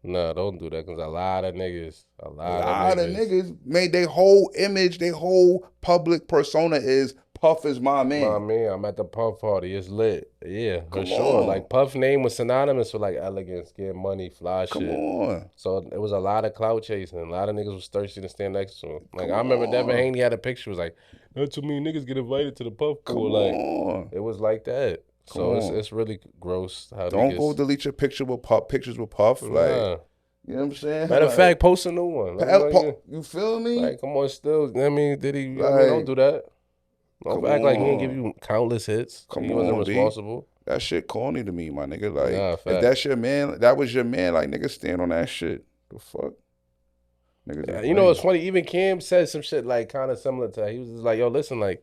nah, don't do that because a lot of niggas, A lot of niggas made their whole image, their whole public persona is Puff is my man. My man, I'm at the Puff party. It's lit. Yeah, for Come sure. on. Like Puff name was synonymous with like elegance, getting money, fly Come shit. on. So it was a lot of clout chasing. A lot of niggas was thirsty to stand next to him. Like Come I remember Devin on. Haney had a picture. Was like, not too many niggas get invited to the Puff Come pool. Like on. it was like that. Come So on. it's really gross how Don't niggas. go delete your picture with Puff, pictures with Puff. Like, Nah. you know what I'm saying? Matter of Like, fact, post a new one. Let me know you feel me? like, come on, still. I mean, did he? I mean, Like, don't do that. Don't come act like he didn't give on. you countless hits. Come He wasn't on, B. responsible. That shit corny to me, my nigga. Like, Nah, if fact. that's your man, that was your man. Like, nigga, stand on that shit. The fuck? Niggas Yeah, is you know, lame. it's funny. Even Cam said some shit like kind of similar to that. He was just like, "Yo, listen, like."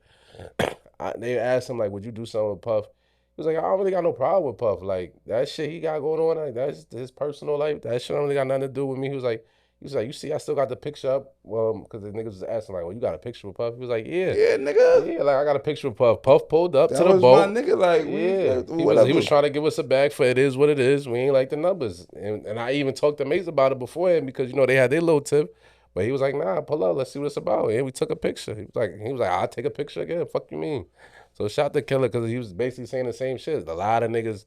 They asked him like, "Would you do something with Puff?" He was like, "I don't really got no problem with Puff. Like that shit he got going on, like that's his personal life. That shit don't really got nothing to do with me." He was like, "You see, I still got the picture up, because the niggas was asking like, well, you got a picture with Puff?" He was like, "Yeah, Yeah, nigga. yeah, like I got a picture with Puff. Puff pulled up That to the was boat. my nigga. Like, Yeah, we, he was trying to give us a bag for it is what it is. We ain't like the numbers, and I even talked to Mace about it beforehand because they had their little tip, but he was like, nah, pull up, let's see what it's about, and we took a picture. He was like, I'll take a picture again. Fuck you mean? So shout the killer because he was basically saying the same shit. A lot of niggas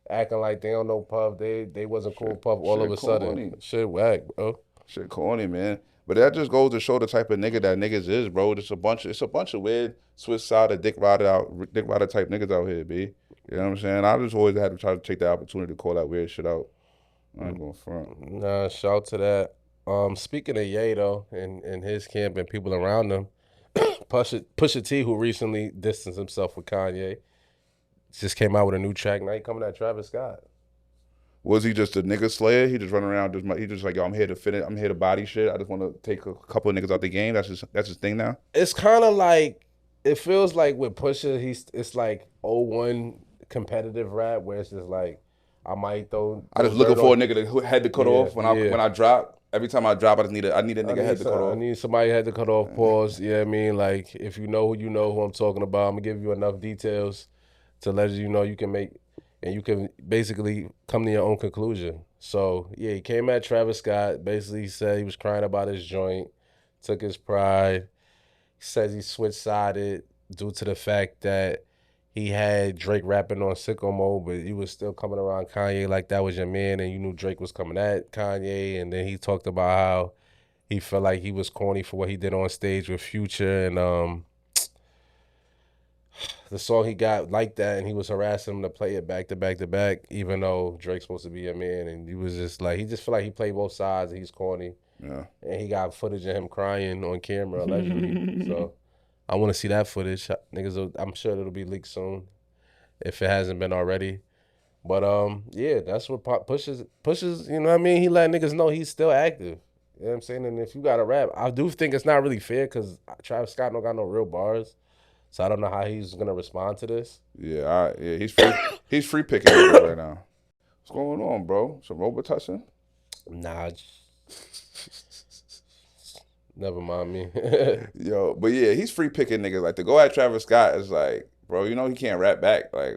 acting like they don't know Puff. They wasn't cool with Puff all of a sudden. corny. Shit whack, bro. Shit corny, man. But that just goes to show the type of nigga that niggas is, bro. It's a bunch of weird Swiss side of dick rider type niggas out here, B. You know what I'm saying? I just always had to try to take the opportunity to call that weird shit out. I ain't going front. Nah, shout to that. Speaking of Ye though, and his camp and people around him, Pusha T, who recently distanced himself with Kanye, just came out with a new track. Now he coming at Travis Scott. Was he just a nigga slayer? He just running around, he just like, yo, I'm here to fit it. I'm here to body shit. I just want to take a couple of niggas out the game. That's his thing now. It's kind of like it feels like with Pusha, it's like 01 competitive rap where it's just like I might throw. I just looking for a nigga to head to cut off when I drop. Every time I drop, I need a nigga head to cut off. I need somebody head to cut off. Pause. Yeah, I mean, like if you know who I'm talking about. I'm gonna give you enough details to let you know you can make, and you can basically come to your own conclusion. So yeah, he came at Travis Scott. Basically, he said he was crying about his joint, took his pride. He says he switch sided due to the fact that he had Drake rapping on Sicko Mode, but he was still coming around Kanye like that was your man, and you knew Drake was coming at Kanye. And then he talked about how he felt like he was corny for what he did on stage with Future, and the song he got like that, and he was harassing him to play it back to back to back, even though Drake's supposed to be a man, and he was just like, he just felt like he played both sides, and he's corny. Yeah. And he got footage of him crying on camera, allegedly. So I want to see that footage. Niggas, I'm sure it'll be leaked soon, if it hasn't been already. But yeah, that's what pushes. You know what I mean? He let niggas know he's still active. You know what I'm saying? And if you got to rap, I do think it's not really fair because Travis Scott don't got no real bars. So I don't know how he's gonna respond to this. Yeah, he's free. He's free picking right now. What's going on, bro? Some Robitussin? Nah, never mind me. Yo, but yeah, he's free picking niggas. Like to go at Travis Scott is like, bro, he can't rap back. Like,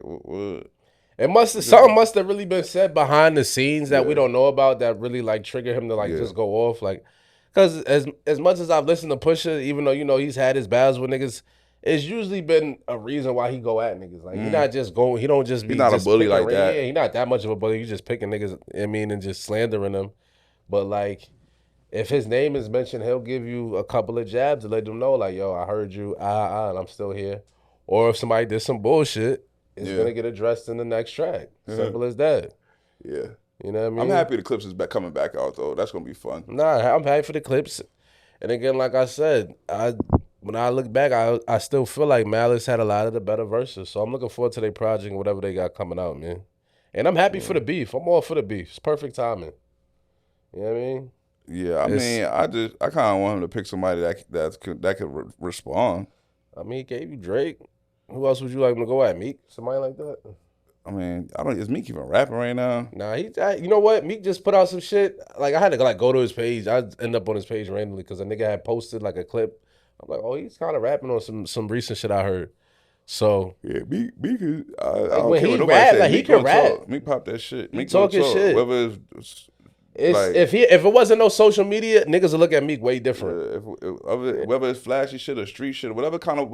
Something must have really been said behind the scenes that we don't know about that really like trigger him to like just go off. Like, because as much as I've listened to Pusha, even though he's had his battles with niggas, it's usually been a reason why he go at niggas. Like he not just going, he don't just be. He's not just a bully picking, like that. Yeah, he not that much of a bully. He's just picking niggas. I mean, and just slandering them. But like, if his name is mentioned, he'll give you a couple of jabs to let them know, like, yo, I heard you, and I'm still here. Or if somebody did some bullshit, it's gonna get addressed in the next track. Simple as that. Yeah. You know what I mean? I'm happy the clips is coming back out though. That's gonna be fun. Nah, I'm happy for the clips. And again, like I said, when I look back, I still feel like Malice had a lot of the better verses. So I'm looking forward to their project and whatever they got coming out, man. And I'm happy for the beef. I'm all for the beef. It's perfect timing. You know what I mean? Yeah, I kind of want him to pick somebody that could respond. I mean, he gave you Drake. Who else would you like him to go at? Meek? Somebody like that? I mean, I don't. Is Meek even rapping right now? Nah, you know what? Meek just put out some shit. Like I had to like go to his page. I end up on his page randomly because a nigga had posted like a clip. I'm like, oh, he's kind of rapping on some recent shit I heard. So Yeah, Meek is. I like don't when care he what nobody rap, say. like he Meek can gonna rap. talk. Meek pop that shit. He Meek gonna talking talk. shit. Whether it's It's like if it wasn't no social media, niggas would look at Meek way different. whether it's flashy shit or street shit, whatever kind of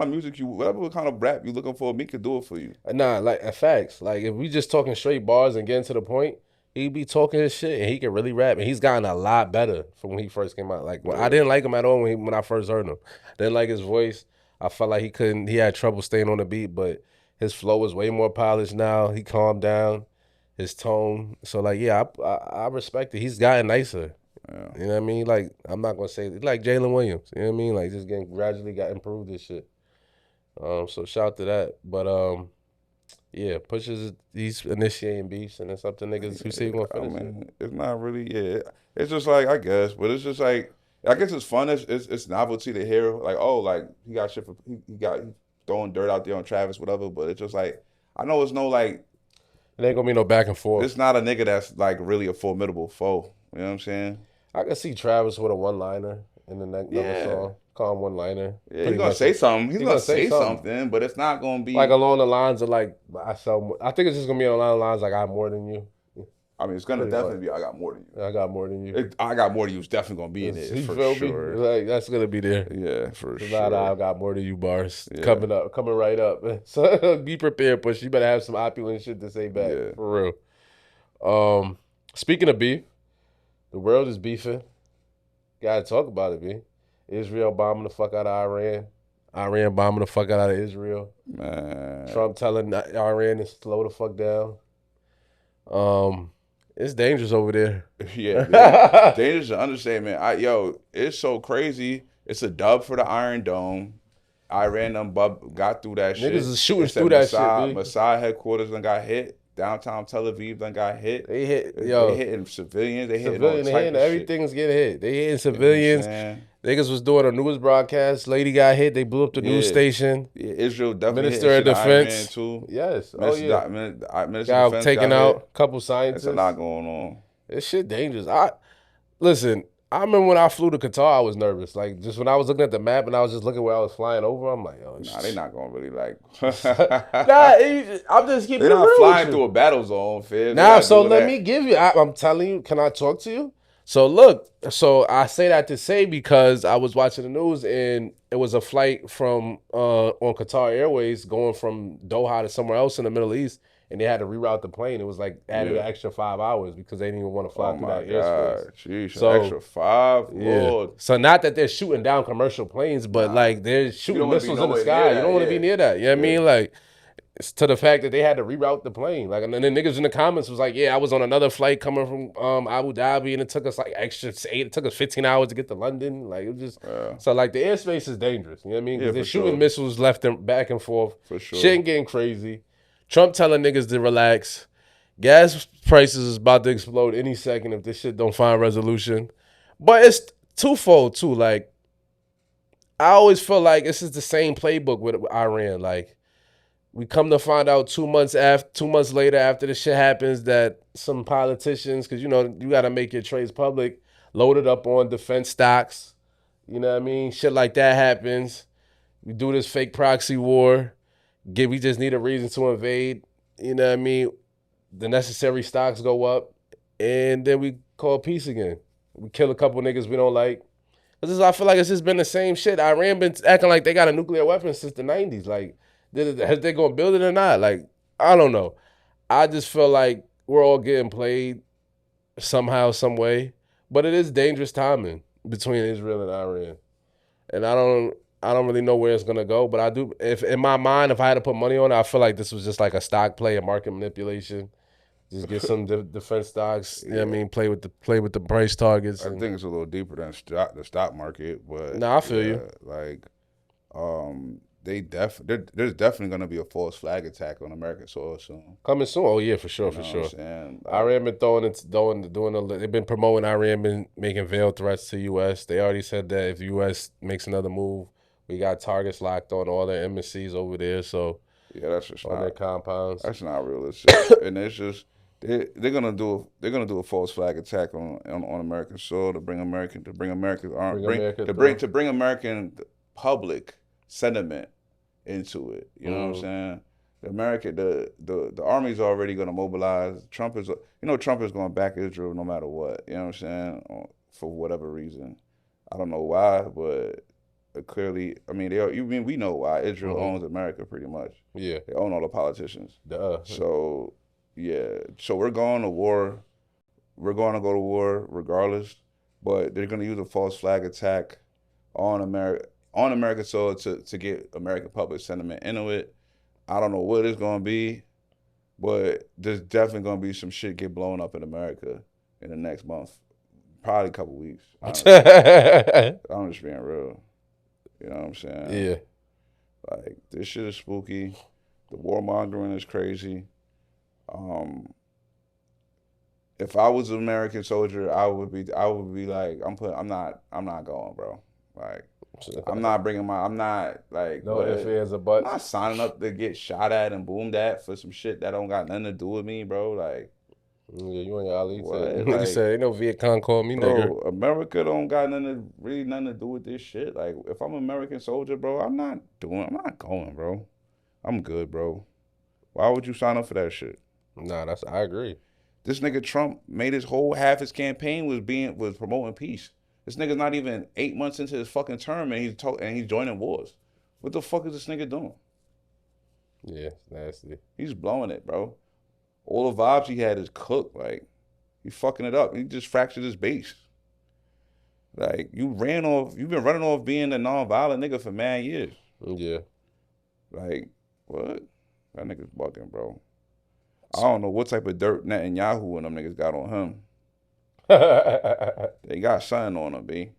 music whatever kind of rap you looking for, Meek can do it for you. Nah, like facts. Like if we just talking straight bars and getting to the point, he be talking his shit and he can really rap. And he's gotten a lot better from when he first came out. Like I didn't like him at all when I first heard him. Didn't like his voice. I felt like he had trouble staying on the beat, but his flow is way more polished now. He calmed down his tone. So like, yeah, I respect it. He's gotten nicer. Yeah. You know what I mean? Like I'm not gonna say like Jalen Williams. You know what I mean? Like just getting gradually got improved this shit. So shout out to that. But yeah, Pusha's he's initiating beefs, and it's up to niggas who say he gonna I finish it. mean, it's not really. Yeah, it's just like I guess, but it's just like I guess it's fun. It's novelty to hear. Like oh, like he got shit for he throwing dirt out there on Travis, whatever. But it's just like I know it's no like It ain't gonna be no back and forth. it's not a nigga that's like really a formidable foe. You know what I'm saying? I can see Travis with a one-liner in the next Yeah. song. Calm one-liner. Yeah, he's gonna say something. He's gonna say something, but it's not gonna be like along the lines of like I think it's just gonna be along the lines like I have more than you. I mean, it's gonna Pretty definitely much. be. I got more than you. I got more than you. I got more than you. It's definitely gonna be in You it for feel me? sure. Like that's gonna be there. Yeah, for A sure. lot of I got more than you bars Yeah. coming right up. So be prepared, Push. You better have some opulent shit to say back Yeah. for real. Speaking of beef, the world is beefing. Gotta talk about it, B. Israel bombing the fuck out of Iran. Iran bombing the fuck out of Israel. Man, Trump telling Iran to slow the fuck down. It's dangerous over there. yeah, dangerous to understatement. It's so crazy. It's a dub for the Iron Dome. Iran done got through that shit. Niggas is shooting They said through that shit, B. Mossad headquarters done got hit. Downtown Tel Aviv done got hit. They hit, They yo. hitting civilians. They hitting Civilian, all type of shit. everything's getting hit. They hitting You know what I'm civilians. saying? Niggas was doing a news broadcast. Lady got hit. They blew up the news Yeah. station. Yeah, Israel definitely Minister hitting of shit in Defense. Iran too. Yes. Minister, Oh, yeah. Minister Got of Defense taken got out. hit. Couple scientists. There's a lot going on. This shit dangerous. Listen, I remember when I flew to Qatar, I was nervous. Like, just when I was looking at the map and I was just looking where I was flying over, I'm like, yo, Nah, they not gonna really like. I'm just keeping They're it not real flying with through you. a battle zone, fam. Nah, so let me give you, I'm telling you, can I talk to you? So look, so I say that to say because I was watching the news and it was a flight from on Qatar Airways going from Doha to somewhere else in the Middle East, and they had to reroute the plane. It was like added an extra 5 hours because they didn't even want to fly Oh through my that airspace. god, jeez, So, an extra 5, Yeah. Lord. So not that they're shooting down commercial planes, but like they're shooting don't wanna be missiles in the nowhere sky. near You that, don't want to be yeah. near that. You know what I mean? Like it's to the fact that they had to reroute the plane. Like and then the niggas in the comments was like, yeah, I was on another flight coming from Abu Dhabi and it took us like it took us 15 hours to get to London. Like it was just so like the airspace is dangerous. You know what I mean? Yeah, Because they're for shooting sure. missiles left and back and forth. For sure. Shit ain't getting crazy. Trump telling niggas to relax. Gas prices is about to explode any second if this shit don't find resolution. But it's twofold too. Like I always feel like this is the same playbook with Iran. Like we come to find out 2 months later after this shit happens that some politicians, because you know you got to make your trades public, loaded up on defense stocks. You know what I mean? Shit like that happens. We do this fake proxy war. We just need a reason to invade. You know what I mean? The necessary stocks go up, and then we call peace again. We kill a couple niggas we don't like. I feel like it's just been the same shit. Iran been acting like they got a nuclear weapon since the 90s. Like, has they gonna build it or not? Like, I don't know. I just feel like we're all getting played somehow, some way. But it is dangerous timing between Israel and Iran. And I don't really know where it's gonna go. But I do. If in my mind, if I had to put money on it, I feel like this was just like a stock play, a market manipulation. Just get some defense stocks. You know what I mean? Play with the price targets. I think it's a little deeper than the stock market, but Nah, I feel you. Like, there's definitely gonna be a false flag attack on American soil soon. Coming soon. Oh yeah, for sure, You for know sure. what I'm saying? Iran been they've been promoting Iran, been making veiled threats to U.S. They already said that if U.S. makes another move, we got targets locked on all their embassies over there. So Yeah, that's just on their not. compounds. That's not realistic. And it's just they're gonna do a false flag attack on American soil to bring Bring America through. to bring American public sentiment into it. You know what I'm Mhm. saying? The army's already gonna mobilize. Trump is gonna back Israel no matter what. You know what I'm saying? For whatever reason, I don't know why, but clearly, I mean, we know why. Israel owns America pretty much. Yeah. They own all the politicians. Duh. So yeah, so we're going to war. We're going to go to war regardless, but they're going to use a false flag attack on American soil to get American public sentiment into it. I don't know what it's going to be, but there's definitely going to be some shit get blown up in America in the next month, probably a couple weeks. Honestly. I'm just being real. You know what I'm saying? Yeah. Like, this shit is spooky. The warmongering is crazy. If I was an American soldier, I would be like, I'm not going, bro. Like, I'm not like, No what? ifs, ands, or I'm buts. not signing up to get shot at and boomed at for some shit that don't got nothing to do with me, bro. Like, Yeah, you and your Ali what? said. Like, Nigga said, ain't no Viet Cong call me nigger. bro, America don't got really nothing to do with this shit. Like, if I'm an American soldier, bro, I'm not going, bro. I'm good, bro. Why would you sign up for that shit? Nah, I agree. This nigga Trump made half his campaign was promoting peace. This nigga's not even 8 months into his fucking term and he's joining wars. What the fuck is this nigga doing? Yeah, it's nasty. He's blowing it, bro. All the vibes he had is cooked. Like, he's fucking it up. He just fractured his base. Like, you've been running off being a non-violent nigga for mad years. Yeah. Like, what? That nigga's bugging, bro. I don't know what type of dirt Netanyahu and them niggas got on him. They got something on him, B.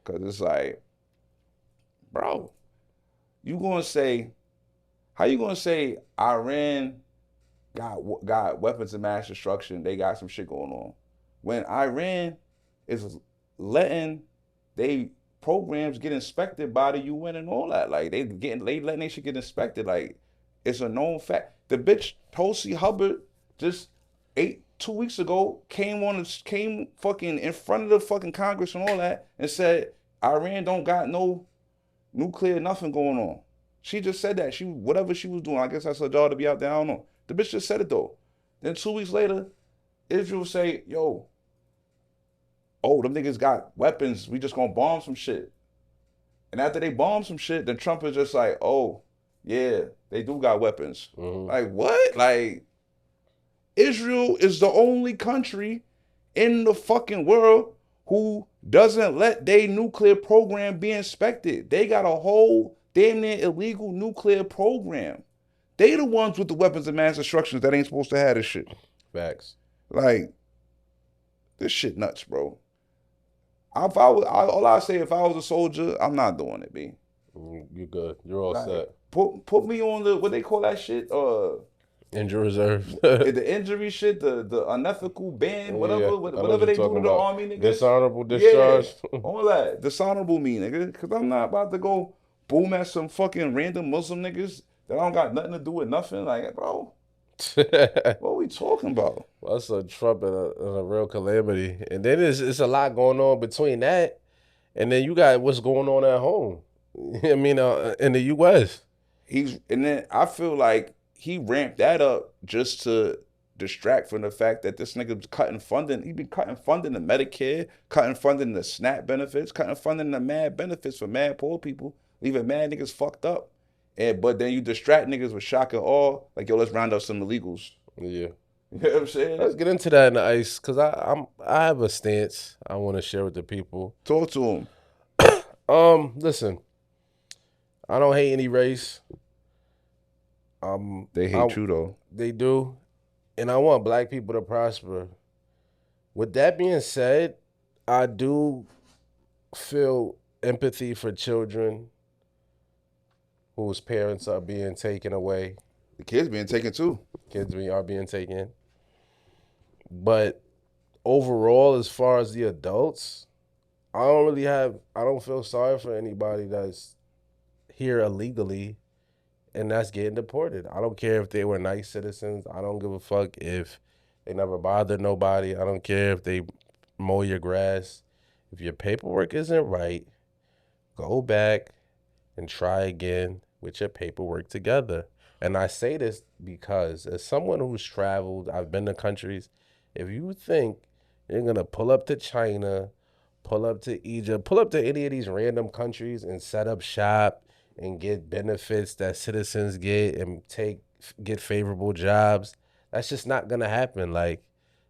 Because it's like, bro, how you gonna say Iran got weapons of mass destruction, they got some shit going on, when Iran is letting they programs get inspected by the UN and all that? Like, they letting they shit get inspected. Like, it's a known fact. The bitch Tulsi Hubbard just 2 weeks ago came fucking in front of the fucking Congress and all that and said Iran don't got no nuclear nothing going on. She just said that. Whatever she was doing, I guess that's her job to be out there. I don't know. The bitch just said it though. Then 2 weeks later, Israel say, yo, them niggas got weapons. We just gonna bomb some shit. And after they bomb some shit, then Trump is just like, oh, yeah, they do got weapons. Like, what? Like, Israel is the only country in the fucking world who doesn't let their nuclear program be inspected. They got a whole damn near illegal nuclear program. They the ones with the weapons of mass destruction that ain't supposed to have this shit. Facts. Like, this shit nuts, bro. All I say, if I was a soldier, I'm not doing it, B. You good. You're all Like, set. Put me on what they call that shit? Injury reserve. The injury shit, the unethical ban, whatever they do to the army, nigga. Dishonorable discharge. Yeah, all that. Dishonorable me, nigga. Because I'm not about to go boom at some fucking random Muslim niggas that don't got nothing to do with nothing. Like, bro, what are we talking about? Well, that's a Trump and a real calamity. And then it's a lot going on between that, and then you got what's going on at home. I mean, in the U.S. And then I feel like he ramped that up just to distract from the fact that this nigga was cutting funding. He been cutting funding to Medicare, cutting funding to SNAP benefits, cutting funding to mad benefits for mad poor people, leaving mad niggas fucked up. But then you distract niggas with shock and awe, like, yo, let's round up some illegals. Yeah. You know what I'm saying? Let's get into that in the ice, because I have a stance I want to share with the people. Talk to him. Listen, I don't hate any race. They hate you though. They do, and I want black people to prosper. With that being said, I do feel empathy for children whose parents are being taken away. The kids being taken too. Kids are being taken. But overall, as far as the adults, I don't feel sorry for anybody that's here illegally and that's getting deported. I don't care if they were nice citizens. I don't give a fuck if they never bothered nobody. I don't care if they mow your grass. If your paperwork isn't right, go back and try again with your paperwork together. And I say this because as someone who's traveled, I've been to countries, if you think you're gonna pull up to China, pull up to Egypt, pull up to any of these random countries and set up shop and get benefits that citizens get and get favorable jobs, that's just not gonna happen. Like,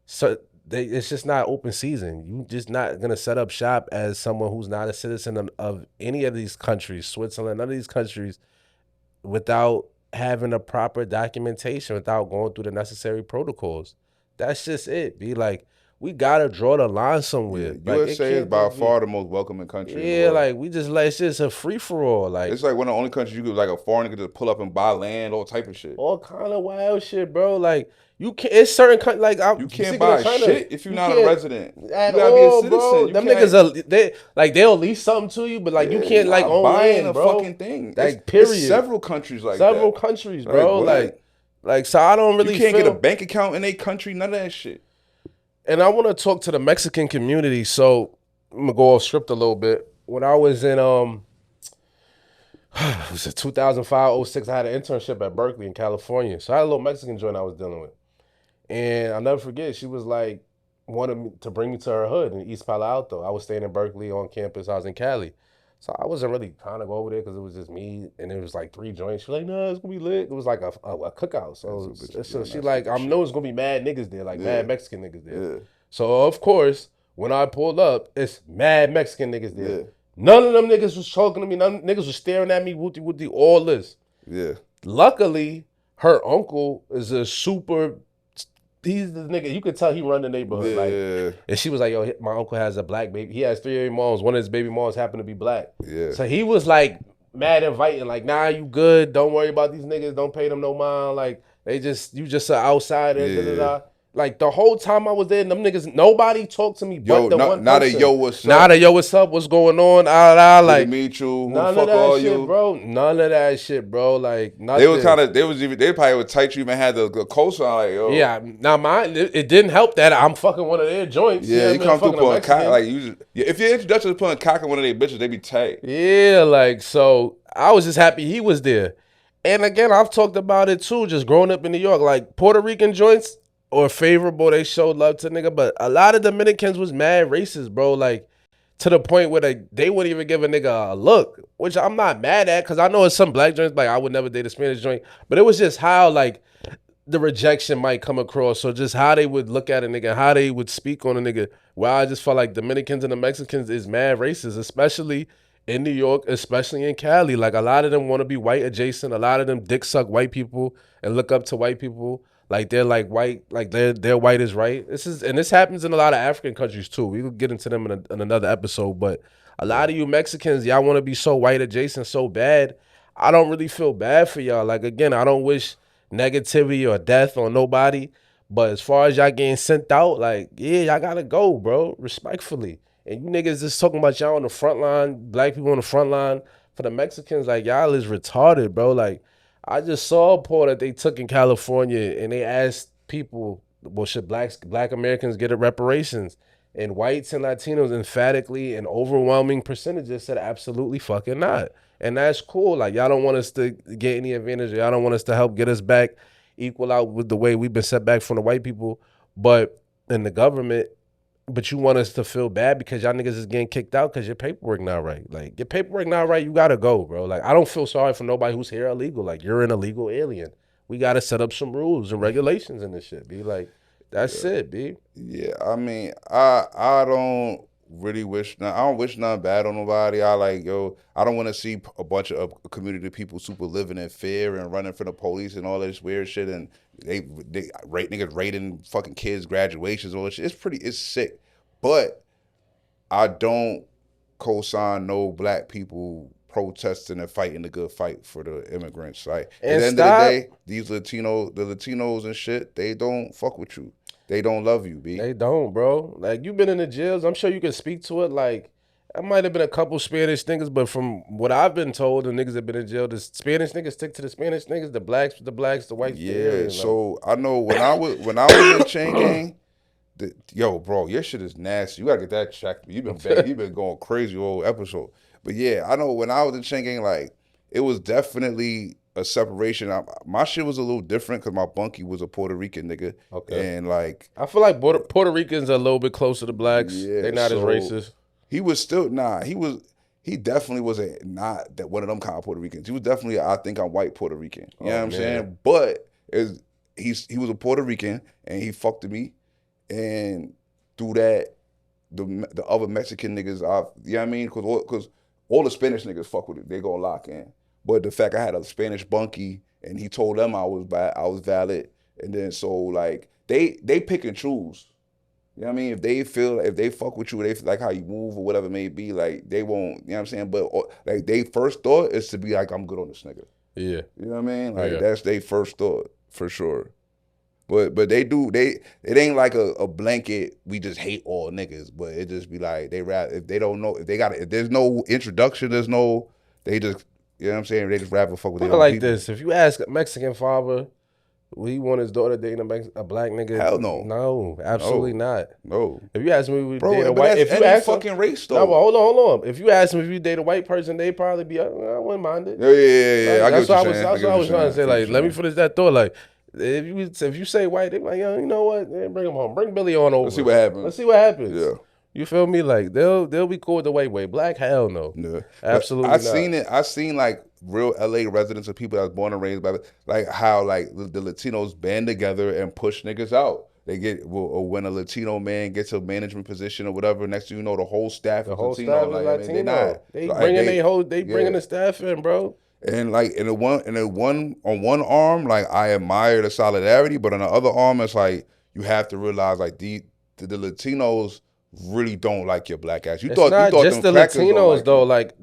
so it's just not open season. You just not gonna set up shop as someone who's not a citizen of any of these countries, Switzerland, none of these countries, without having a proper documentation, without going through the necessary protocols. That's just it. Be like, we gotta draw the line somewhere. Yeah, Like, USA is by far the most welcoming country in the yeah, world. like we just like it's just a free for all. Like, It's like one of the only countries you could, like, a foreigner could just pull up and buy land, all type of shit. all kind of wild shit, bro. Like, you can't. It's certain like You can't buy shit if you're not a resident. You At gotta be a all, citizen. bro. You Them can't- niggas they'll lease something to you, but like you Yeah, can't like not own buying land, a bro. fucking thing. Like, It's period. several countries like Several that. countries, Like, bro. what? Like so I don't really You can't feel, get a bank account in a country. None of that shit. and I want to talk to the Mexican community. So I'm gonna go off script a little bit. When I was in it was 2005, 06, I had an internship at Berkeley in California. So I had a little Mexican joint I was dealing with. And I'll never forget, she was like, wanted me to bring me to her hood in East Palo Alto. I was staying in Berkeley on campus. I was in Cali. So I wasn't really trying to go over there because it was just me. And it was like 3 joints. She was like, no, it's going to be lit. It was like a cookout. So she like, I know it's going to be mad niggas there, like mad Mexican niggas there. Yeah. So, of course, when I pulled up, it's mad Mexican niggas there. Yeah. None of them niggas was talking to me. None niggas was staring at me, wooty, all this. Yeah. Luckily, her uncle is a super... He's the nigga, you could tell he run the neighborhood. Yeah. Like, and she was like, yo, my uncle has a black baby. He has 3 baby moms. One of his baby moms happened to be black. Yeah. So he was like mad inviting, like, nah, you good. Don't worry about these niggas. Don't pay them no mind. Like, you just an outsider. Yeah. Da-da-da. Like, the whole time I was there, them niggas, nobody talked to me but the one not a person. yo, what's up? Not a yo, what's up? What's going on? Good Like, to meet you. Who none the of fuck are that shit, you? bro. None of that shit, bro. Like, nothing. They probably would tight you even had the cosign like, yo. Yeah, now mine, it didn't help that I'm fucking one of their joints. Yeah, you come through fucking pulling Mexican. cock, like if your introduction is pulling cock on one of their bitches, they be tight. Yeah, like, so I was just happy he was there. And again, I've talked about it too, just growing up in New York. Like, Puerto Rican joints or favorable, they showed love to nigga, but a lot of Dominicans was mad racist, bro. Like, to the point where they wouldn't even give a nigga a look, which I'm not mad at, because I know it's some black joints, like, I would never date a Spanish joint, but it was just how, like, the rejection might come across. So just how they would look at a nigga, how they would speak on a nigga. Well, I just felt like Dominicans and the Mexicans is mad racist, especially in New York, especially in Cali. Like, a lot of them want to be white adjacent. A lot of them dick suck white people and look up to white people. Like, they're like white, like they're white is right. This happens in a lot of African countries too. We could get into them in another episode, but a lot of you Mexicans, y'all want to be so white adjacent so bad. I don't really feel bad for y'all. Like, again, I don't wish negativity or death on nobody. But as far as y'all getting sent out, like, yeah, y'all gotta go, bro, respectfully. And you niggas just talking about y'all on the front line, black people on the front line. For the Mexicans, like, y'all is retarded, bro. Like, I just saw a poll that they took in California, and they asked people, well, should black Americans get reparations? And whites and Latinos emphatically and overwhelming percentages said absolutely fucking not. And that's cool. Like, y'all don't want us to get any advantage. Y'all don't want us to help get us back, equal out with the way we've been set back from the white people, but in the government. But you want us to feel bad because y'all niggas is getting kicked out because your paperwork not right. Like, your paperwork not right, you gotta go, bro. Like, I don't feel sorry for nobody who's here illegal. Like, you're an illegal alien. We gotta set up some rules and regulations in this shit, B. Like, that's it, B. Yeah, I mean, I don't really wish I don't wish nothing bad on nobody. I don't want to see a bunch of community people super living in fear and running from the police and all this weird shit, and they niggas raiding fucking kids' graduations, all this shit. It's sick. But I don't co-sign no black people protesting and fighting the good fight for the immigrants. Like, at the end of the day, the Latinos and shit, they don't fuck with you. They don't love you, B. They don't, bro. Like, you been in the jails. I'm sure you can speak to it. Like, I might have been a couple Spanish niggas, but from what I've been told, the niggas that been in jail, the Spanish niggas stick to the Spanish niggas, the blacks with the blacks, the whites with the Yeah, Aryan. Like, so I know when I was in chain gang, yo, bro, your shit is nasty. You gotta get that checked. You been going crazy all episode. But yeah, I know when I was in chain gang, like it was definitely a separation. My shit was a little different because my bunkie was a Puerto Rican nigga, okay. and like I feel like Puerto Ricans are a little bit closer to blacks. yeah, They not as so racist. he was still he definitely was not that one of them kind of Puerto Ricans. He was definitely I think I'm white Puerto Rican. You know what I'm man. saying? But he was a Puerto Rican and he fucked me, and through that the other Mexican niggas, you know what I mean? Because all the Spanish niggas fuck with it. They go lock in. But the fact I had a Spanish bunkie and he told them I was valid, and then so like they pick and choose. You know what I mean? If they fuck with you, they like how you move or whatever it may be, like they won't, you know what I'm saying? But like they first thought is to be like, I'm good on this nigga. Yeah. You know what I mean? Like Yeah. that's their first thought for sure. But it ain't like a blanket, we just hate all niggas, but it just be like if they don't know, if there's no introduction, they just, you know what I'm saying? They just rather fuck with Put their it own like people. this: if you ask a Mexican father, will he want his daughter dating a black nigga? Hell no. No, absolutely not. No. If you ask me, if we Bro, date a but white, that's if you any ask fucking race no, though. but hold on. If you ask him if you date a white person, they probably be, I wouldn't mind it. Yeah. I get That's what what you're saying. that's what I was trying to say. Like, let me finish. finish that thought. Like, if you say white, they be like, yo, you know what? Man, bring him home. Bring Billy on over. Let's see what happens. Let's see what happens. Yeah. You feel me? Like they'll be cool with the white way. Black, hell no. Yeah. Absolutely I not. seen it. I seen like real LA residents of people that was born and raised by like how like the Latinos band together and push niggas out. They or when a Latino man gets a management position or whatever, next thing you know, the whole staff The is whole Latino. staff is Like, Latino. I mean, they're not. They Like, bringing the staff in, bro. And like on one arm, like I admire the solidarity, but on the other arm, it's like you have to realize like the Latinos really don't like your black ass. It's not just the Latinos like though. you. Like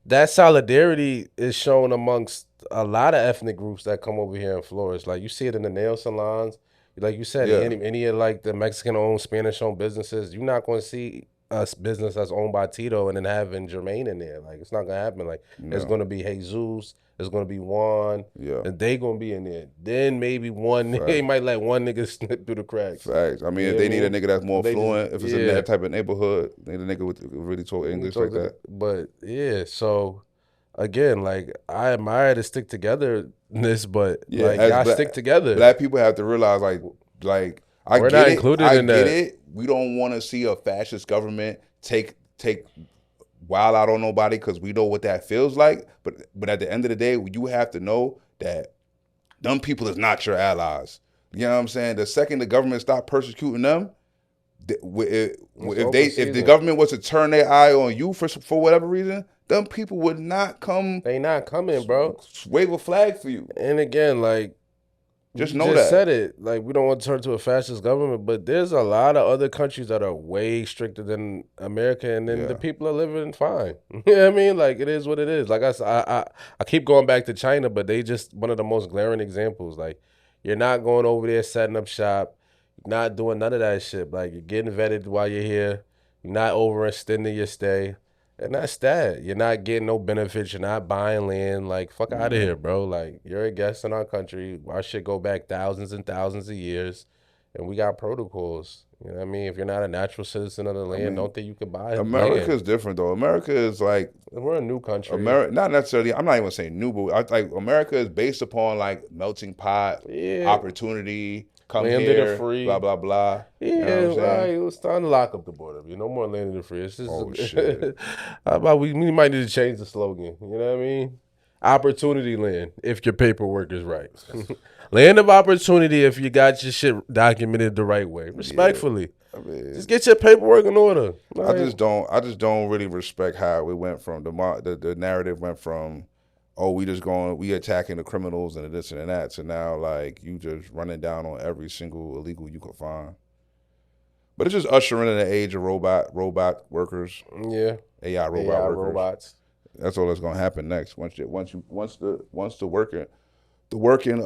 that solidarity is shown amongst a lot of ethnic groups that come over here and flourish. Like you see it in the nail salons. Like you said, Yeah. any of like the Mexican-owned, Spanish-owned businesses, you're not going to see a business that's owned by Tito and then having Jermaine in there. Like it's not gonna happen. Like it's gonna be Jesus. It's gonna be Juan. Yeah. And they gonna be in there. Then maybe one they might let one nigga slip through the cracks. Facts. I mean, if they need a nigga that's more fluent, if it's in that type of neighborhood, they need a nigga with really talk English like that. But yeah, so again, like I admire the stick togetherness, but Yeah, like as y'all stick together. Black people have to realize like I We're get not it. included I in get that. it. We don't want to see a fascist government take wild out on nobody because we know what that feels like. But at the end of the day, you have to know that them people is not your allies. You know what I'm saying? The second the government stop persecuting them, if the government was to turn their eye on you for whatever reason, them people would not come. They not coming, bro. Wave a flag for you. And again, like Just you know just that. said it. Like we don't want to turn to a fascist government, but there's a lot of other countries that are way stricter than America, and then the people are living fine. You know what I mean? Like it is what it is. Like I keep going back to China, but they just one of the most glaring examples. Like you're not going over there setting up shop, not doing none of that shit. Like you're getting vetted while you're here. You're not overextending your stay. And that's that. You're not getting no benefits. You're not buying land. Like, fuck out of here, bro. Like, you're a guest in our country. Our shit go back thousands and thousands of years. And we got protocols. You know what I mean? If you're not a natural citizen of the land, don't think you can buy it. America is different, though. America is like... We're a new country. Not necessarily... I'm not even saying new, but like America is based upon, like, melting pot, opportunity... Come land here, of the free. blah, blah, blah. Yeah, you know what I'm right. It's time to lock up the border. No more land of the free. It's just, shit. How about we might need to change the slogan. You know what I mean? Opportunity land, if your paperwork is right. Land of opportunity if you got your shit documented the right way. Respectfully. I mean, just get your paperwork in order. I just don't really respect how it went from the narrative went from, oh, we attacking the criminals and this and that. So now, like, you just running down on every single illegal you can find. But it's just ushering in the age of robot workers. Yeah. AI workers. Robots. That's all that's gonna happen next. Once the working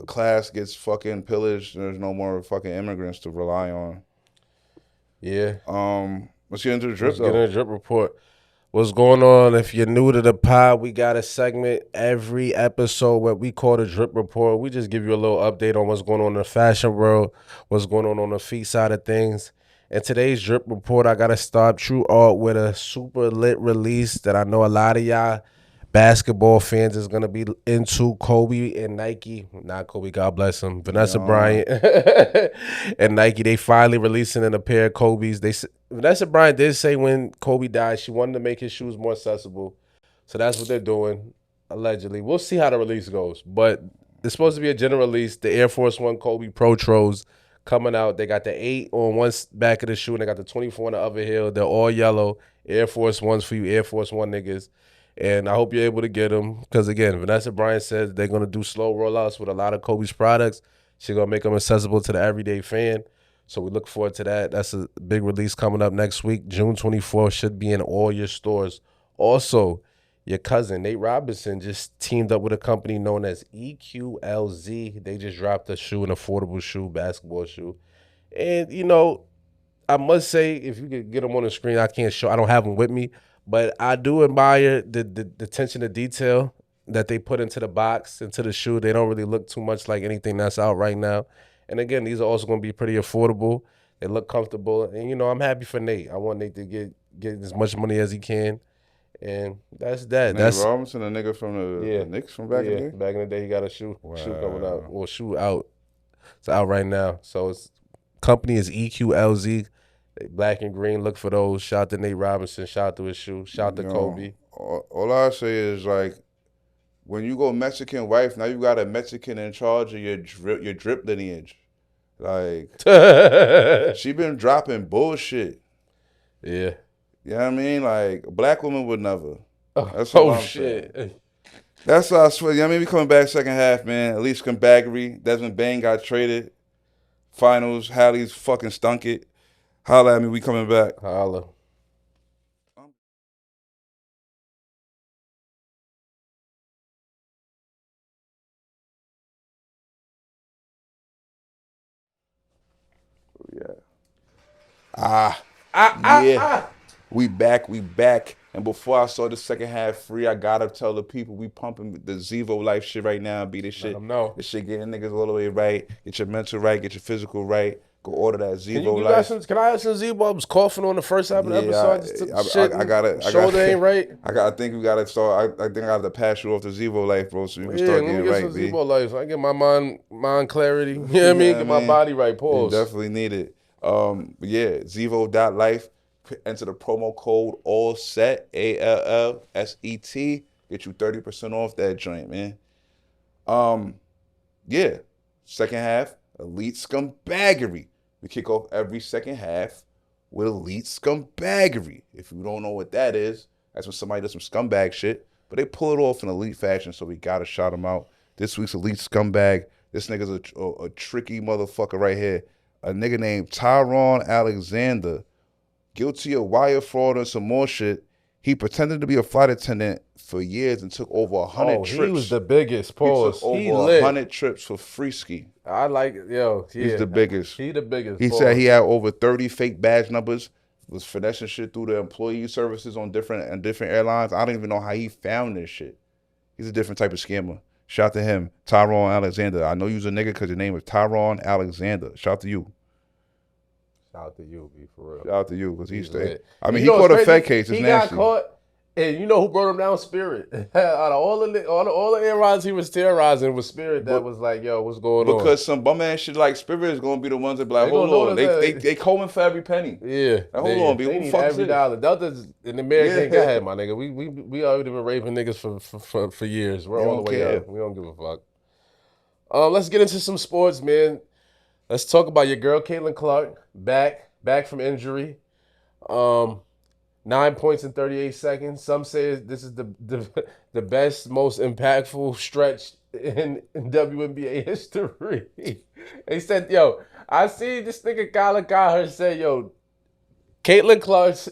class gets fucking pillaged, there's no more fucking immigrants to rely on. Yeah. Let's get into the drip, Let's get in though. the drip report. What's going on? If you're new to the pod, we got a segment every episode what we call the drip report. We just give you a little update on what's going on in the fashion world, what's going on the feet side of things. And today's drip report, I got to start true art with a super lit release that I know a lot of y'all basketball fans is gonna be into. Kobe and Nike, not Kobe, God bless him. Vanessa Bryant and Nike, they finally releasing in a pair of Kobe's. Vanessa Bryant did say when Kobe died, she wanted to make his shoes more accessible, so that's what they're doing. Allegedly, we'll see how the release goes, but it's supposed to be a general release. The Air Force One Kobe Pro Tros coming out. They got the 8 on one back of the shoe, and they got the 24 on the other heel. They're all yellow Air Force Ones for you Air Force One niggas. And I hope you're able to get them because, again, Vanessa Bryant says they're going to do slow rollouts with a lot of Kobe's products. She's going to make them accessible to the everyday fan. So we look forward to that. That's a big release coming up next week. June 24th should be in all your stores. Also, your cousin, Nate Robinson, just teamed up with a company known as EQLZ. They just dropped a shoe, an affordable shoe, basketball shoe. And, you know, I must say, if you could get them on the screen, I don't have them with me. But I do admire the attention to detail that they put into the box, into the shoe. They don't really look too much like anything that's out right now. And again, these are also going to be pretty affordable. They look comfortable. And, you know, I'm happy for Nate. I want Nate to get as much money as he can. And that's that. Nate Robinson, a nigga from the Knicks from back in the day? Back in the day, he got a shoe coming out. Or shoe out. It's out right now. So its company is EQLZ. Black and green, look for those. Shout out to Nate Robinson. Shout out to his shoe. Shout out to Kobe. All I say is, like, when you go Mexican wife, now you got a Mexican in charge of your drip lineage. Like, she been dropping bullshit. Yeah. You know what I mean? Like, a black woman would never. That's Oh, I'm shit. saying. That's what I swear. You know what I mean? We coming back second half, man. At least Baggery, Desmond Bain got traded. Finals, Hallie's fucking stunk it. Holla at me, we coming back. Holla. Yeah. We back. And before I saw the second half free, I gotta tell the people we pumping the Zevo life shit right now. Be this shit. This shit getting niggas all the way right. Get your mental right, get your physical right. Go order that Zevo life. Can I have some Zevo? I was coughing on the first half of the episode. I gotta. Shoulder ain't right. I think we gotta start. I think I have to pass you off the Zevo life, bro, so you can start getting right, some Zevo life. I get my mind clarity. You know what I mean? Get my body right. Pause. You definitely need it. Yeah, Zevo.life. Enter the promo code ALLSET, ALLSET. Get you 30% off that joint, man. Yeah. Second half, Elite Scumbaggery. We kick off every second half with Elite Scumbaggery. If you don't know what that is, that's when somebody does some scumbag shit. But they pull it off in elite fashion, so we gotta shout them out. This week's Elite Scumbag. This nigga's a tricky motherfucker right here. A nigga named Tyrone Alexander. Guilty of wire fraud and some more shit. He pretended to be a flight attendant for years and took over 100 trips. He was the biggest. Pause. He took over 100 trips for free ski. I like it. Yo, yeah. He's the biggest. He the biggest. He said he had over 30 fake badge numbers, was finessing shit through the employee services on different airlines. I don't even know how he found this shit. He's a different type of scammer. Shout out to him, Tyrone Alexander. I know you's a nigga because your name is Tyrone Alexander. Shout out to you. Shout out to you, B, for real. Shout out to you, because he's staying. I mean, he caught a Fed case. It's he nasty. Got caught, and you know who brought him down? Spirit. Out of all the airlines he was terrorizing, was Spirit that was like, yo, what's going on? Because some bum ass shit like Spirit is going to be the ones that be like, hold on. They combing for every penny. Yeah. Like, hold on, B. They Who need fucks every it? dollar. Delta's in the American. Go ahead, my nigga. We already been raping niggas for years. We're all the way up. We don't give a fuck. Let's get into some sports, man. Let's talk about your girl, Caitlin Clark, back from injury. 9 points in 38 seconds. Some say this is the best, most impactful stretch in WNBA history. They said, yo, I see this nigga Kyler Cowherd say, yo, Caitlin Clark's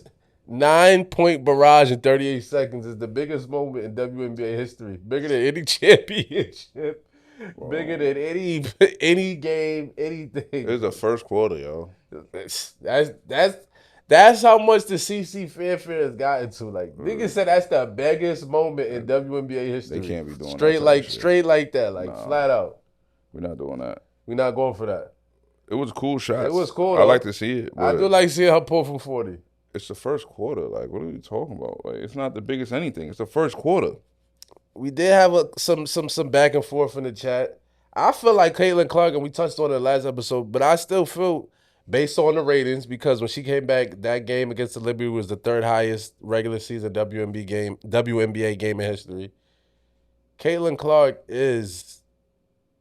9-point barrage in 38 seconds is the biggest moment in WNBA history. Bigger than any championship. Wow. Bigger than any game, anything. It was the first quarter, yo. That's That's how much the CC fanfare has gotten to. Like niggas said, that's the biggest moment in WNBA history. They can't be doing straight that type like of shit. straight like that, like Nah. flat out. We're not doing that. We're not going for that. It was cool shots. It was cool. I Though. like to see it. I do like seeing her pull from 40. It's the first quarter. Like, what are you talking about? Like, it's not the biggest anything. It's the first quarter. We did have some back and forth in the chat. I feel like Caitlin Clark, and we touched on it last episode, but I still feel based on the ratings, because when she came back, that game against the Liberty was the third highest regular season WNBA game in history. Caitlin Clark is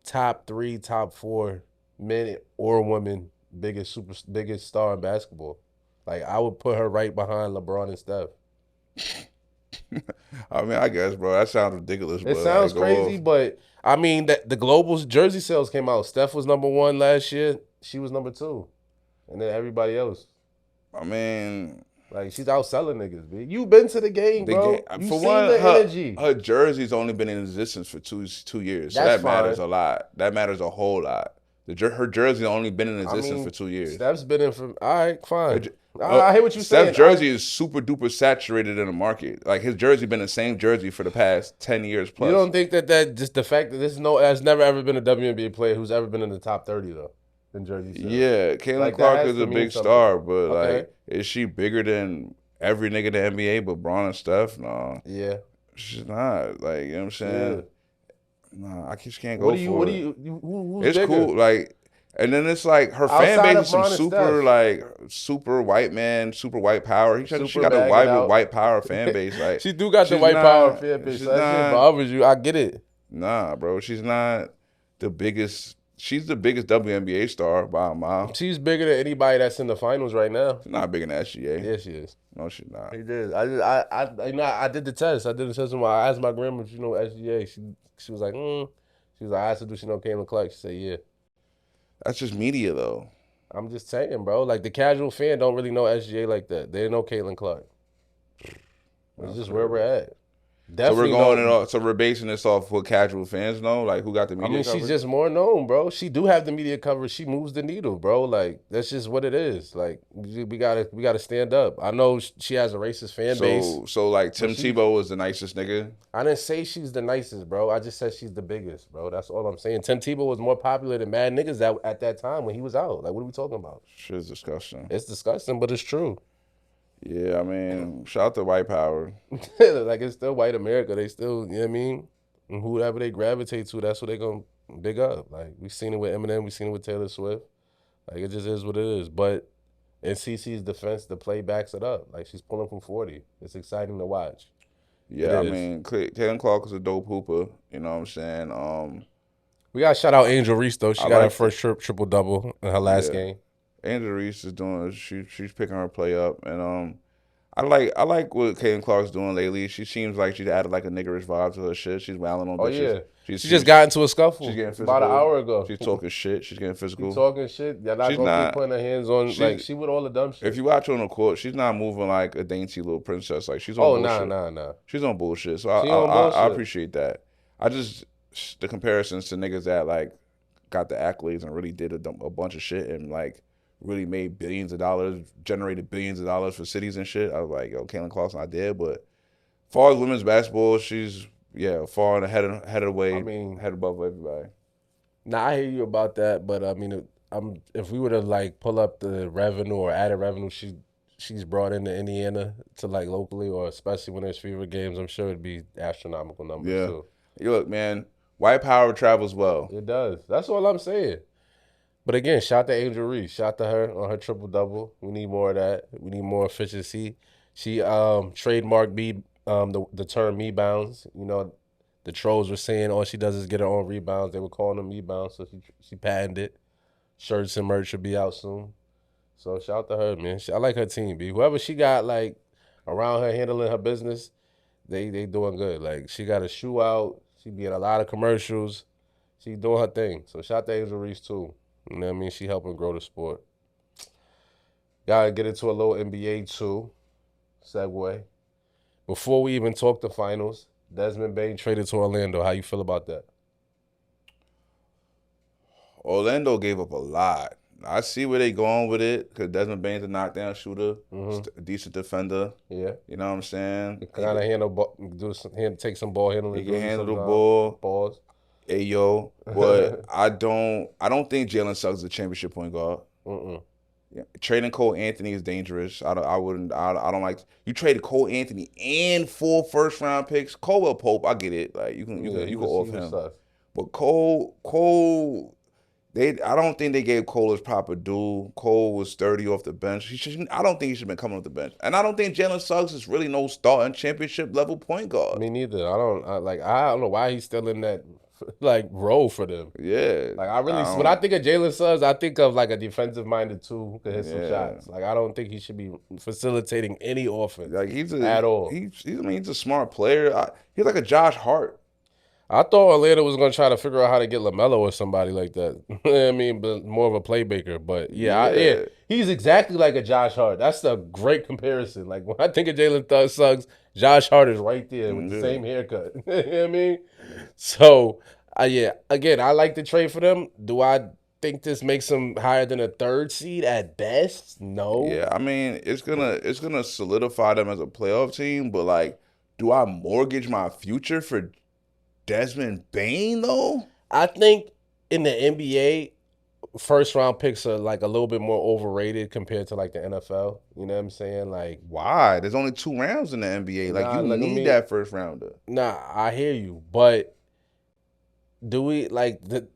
top 3, top 4 men or women biggest star in basketball. Like I would put her right behind LeBron and Steph. I mean, I guess, bro, that sounds ridiculous. It sounds crazy, but I mean that the Global's jersey sales came out. Steph was number 1 last year. She was number 2. And then everybody else. I mean, like she's outselling niggas, man. You been to the game, bro. You for seen one, the energy. Her jersey's only been in existence for two years. So That's that matters fine. a lot. That matters a whole lot. Her jersey's only been in existence for 2 years. Steph's been in for all right, fine. I hear what you're saying. Steph's jersey is super duper saturated in the market. Like his jersey been the same jersey for the past 10 years plus. You don't think that just the fact that there's never ever been a WNBA player who's ever been in the top 30 though in jersey sales? Yeah, Caitlin Like, Clark is a big star, but Okay. like, is she bigger than every nigga in the NBA but Braun and Steph? No. Yeah. She's not. Like, you know what I'm saying? Yeah. Nah, I just can't go for it. Who's It's bigger? cool. Like, and then it's like her Outside fan base of is some Braun and super Steph. like super white man, super white power. She Super got a bagging out. white power fan base. Like She do got the she's white not- power fan base. she's So that shit not- bothers you. I get it. Nah, bro, she's not the biggest. She's the biggest WNBA star by a mile. She's bigger than anybody that's in the finals right now. She's not bigger than SGA. Yeah, she is. No, she's not. He did. I did the test. I did the test. I asked my grandma if she know SGA. She was like, She was like, I asked her, do she know Caitlin Clark? She said, yeah. That's just media, though. I'm just saying, bro. Like the casual fan don't really know SGA like that. They know Caitlin Clark. It's just where we're at. Definitely So we're basing this off what casual fans know, like who got the media. She's just more known, bro. She do have the media coverage. She moves the needle, bro. Like that's just what it is. Like we gotta stand up. I know she has a racist fan base. So like Tim Tebow was the nicest nigga. I didn't say she's the nicest, bro. I just said she's the biggest, bro. That's all I'm saying. Tim Tebow was more popular than mad niggas at that time when he was out. Like what are we talking about? Shit's disgusting. It's disgusting, but it's true. Yeah, I mean, shout out to white power. Like it's still white America. They still, you know what I mean? And whoever they gravitate to, that's what they gonna big up. Like we seen it with Eminem, we seen it with Taylor Swift. Like it just is what it is. But in CC's defense, the play backs it up. Like she's pulling from 40. It's exciting to watch. Yeah, I mean, Caitlin Clark is a dope hooper. You know what I'm saying? We gotta shout out Angel Reese though. She got like her first triple double in her last game. Angel Reese is doing. She's picking her play up, and I like what Caitlin Clark's doing lately. She seems like she's added like a niggerish vibe to her shit. She's wailing on bitches. Oh yeah, she just got into a scuffle. She's getting physical about an hour ago. She's talking shit. She's getting physical. She's talking shit. Y'all not gonna keep putting her hands on. Like she with all the dumb shit. If you watch her on the court, she's not moving like a dainty little princess. Like she's on bullshit. Nah. She's on bullshit. So I appreciate that. I just the comparisons to niggas that like got the accolades and really did a bunch of shit and like really made billions of dollars, generated billions of dollars for cities and shit. I was like, yo, Caitlin Clark's not there. But as far as women's basketball, she's far and ahead of the way. I mean, head above everybody. Nah, I hear you about that, but I mean, if we were to like pull up the revenue or added revenue she's brought into Indiana to like locally or especially when there's fever games, I'm sure it'd be astronomical numbers too. You look, man, white power travels well. It does. That's all I'm saying. But again, shout to Angel Reese. Shout to her on her triple double. We need more of that. We need more efficiency. She trademarked the term me bounds. You know, the trolls were saying all she does is get her own rebounds. They were calling them me bounds, so she patented it. Shirts and merch should be out soon. So shout to her, man. I like her team, B. Whoever she got like around her handling her business, they doing good. Like she got a shoe out. She be in a lot of commercials. She doing her thing. So shout to Angel Reese too. You know what I mean? She helping grow the sport. Gotta get into a little NBA too. Segue. Before we even talk the finals, Desmond Bane traded to Orlando. How you feel about that? Orlando gave up a lot. I see where they going with it because Desmond Bane's a knockdown shooter, a decent defender. Yeah. You know what I'm saying? Kind of take some ball handling. He can handle the ball. Pause. Hey yo, but I don't think Jalen Suggs is a championship point guard. Yeah. Trading Cole Anthony is dangerous. I don't like you traded Cole Anthony and 4 first-round picks. Cole Pope, I get it. Like you can off him. But Cole, I don't think they gave Cole his proper due. Cole was 30 off the bench. I don't think he should have been coming off the bench. And I don't think Jalen Suggs is really no starting championship level point guard. Me neither. I don't know why he's still in that role for them. Yeah. When I think of Jalen Suggs, I think of a defensive minded two who can hit some shots. I don't think he should be facilitating any offense at all. He's a smart player. He's like a Josh Hart. I thought Atlanta was going to try to figure out how to get LaMelo or somebody like that. I mean, but more of a playmaker. But yeah, he's exactly like a Josh Hart. That's a great comparison. Like when I think of Jalen Suggs, Josh Hart is right there with the same haircut. You know what I mean? So, again, I like the trade for them. Do I think this makes them higher than a 3rd seed at best? No. Yeah, I mean, it's gonna solidify them as a playoff team, but do I mortgage my future for Desmond Bane though? I think in the NBA, first-round picks are a little bit more overrated compared to the NFL. You know what I'm saying? Why? There's only 2 rounds in the NBA. You need that first rounder. Nah, I hear you, but do we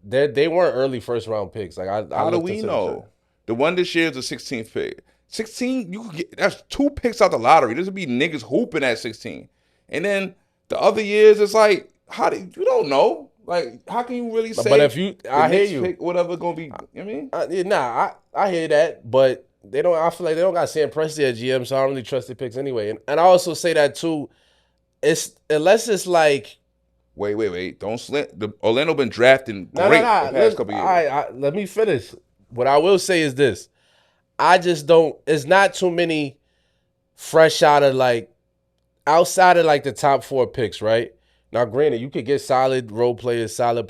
they weren't early first-round picks? How do we know? The one this year is the 16th pick. 16, you could get that's 2 picks out the lottery. This would be niggas hooping at 16, and then the other years it's you don't know. How can you really say? But if I hear you, pick, whatever gonna be. You know what I mean? I hear that, but they don't. I feel like they don't got Sam Presti at GM, so I don't really trust their picks anyway. And I also say that too. Unless it's Wait! Don't slip. Orlando been drafting great the past couple years. Let me finish. What I will say is this: I just don't. It's not too many fresh out of outside of the top 4 picks, right? Now, granted, you could get solid role players, 14,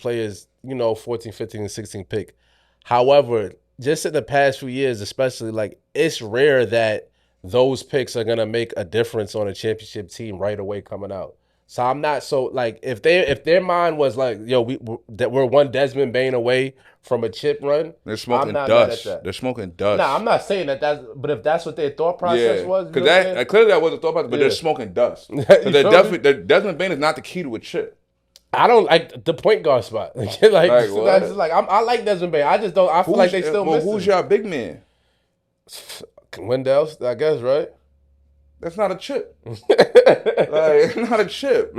15, and 16 pick. However, just in the past few years, especially, it's rare that those picks are gonna make a difference on a championship team right away coming out. So I'm not so if their mind was we're one Desmond Bane away from a chip run, they're smoking dust. They're smoking dust. Nah, I'm not saying but if that's what their thought process was, because clearly that wasn't thought process, but they're smoking dust. Desmond Bane is not the key to a chip. I don't like the point guard spot. I like Desmond Bane. I just don't. I feel like they still missing. Who's your big man? Wendell, I guess, right? That's not a chip. Not a chip.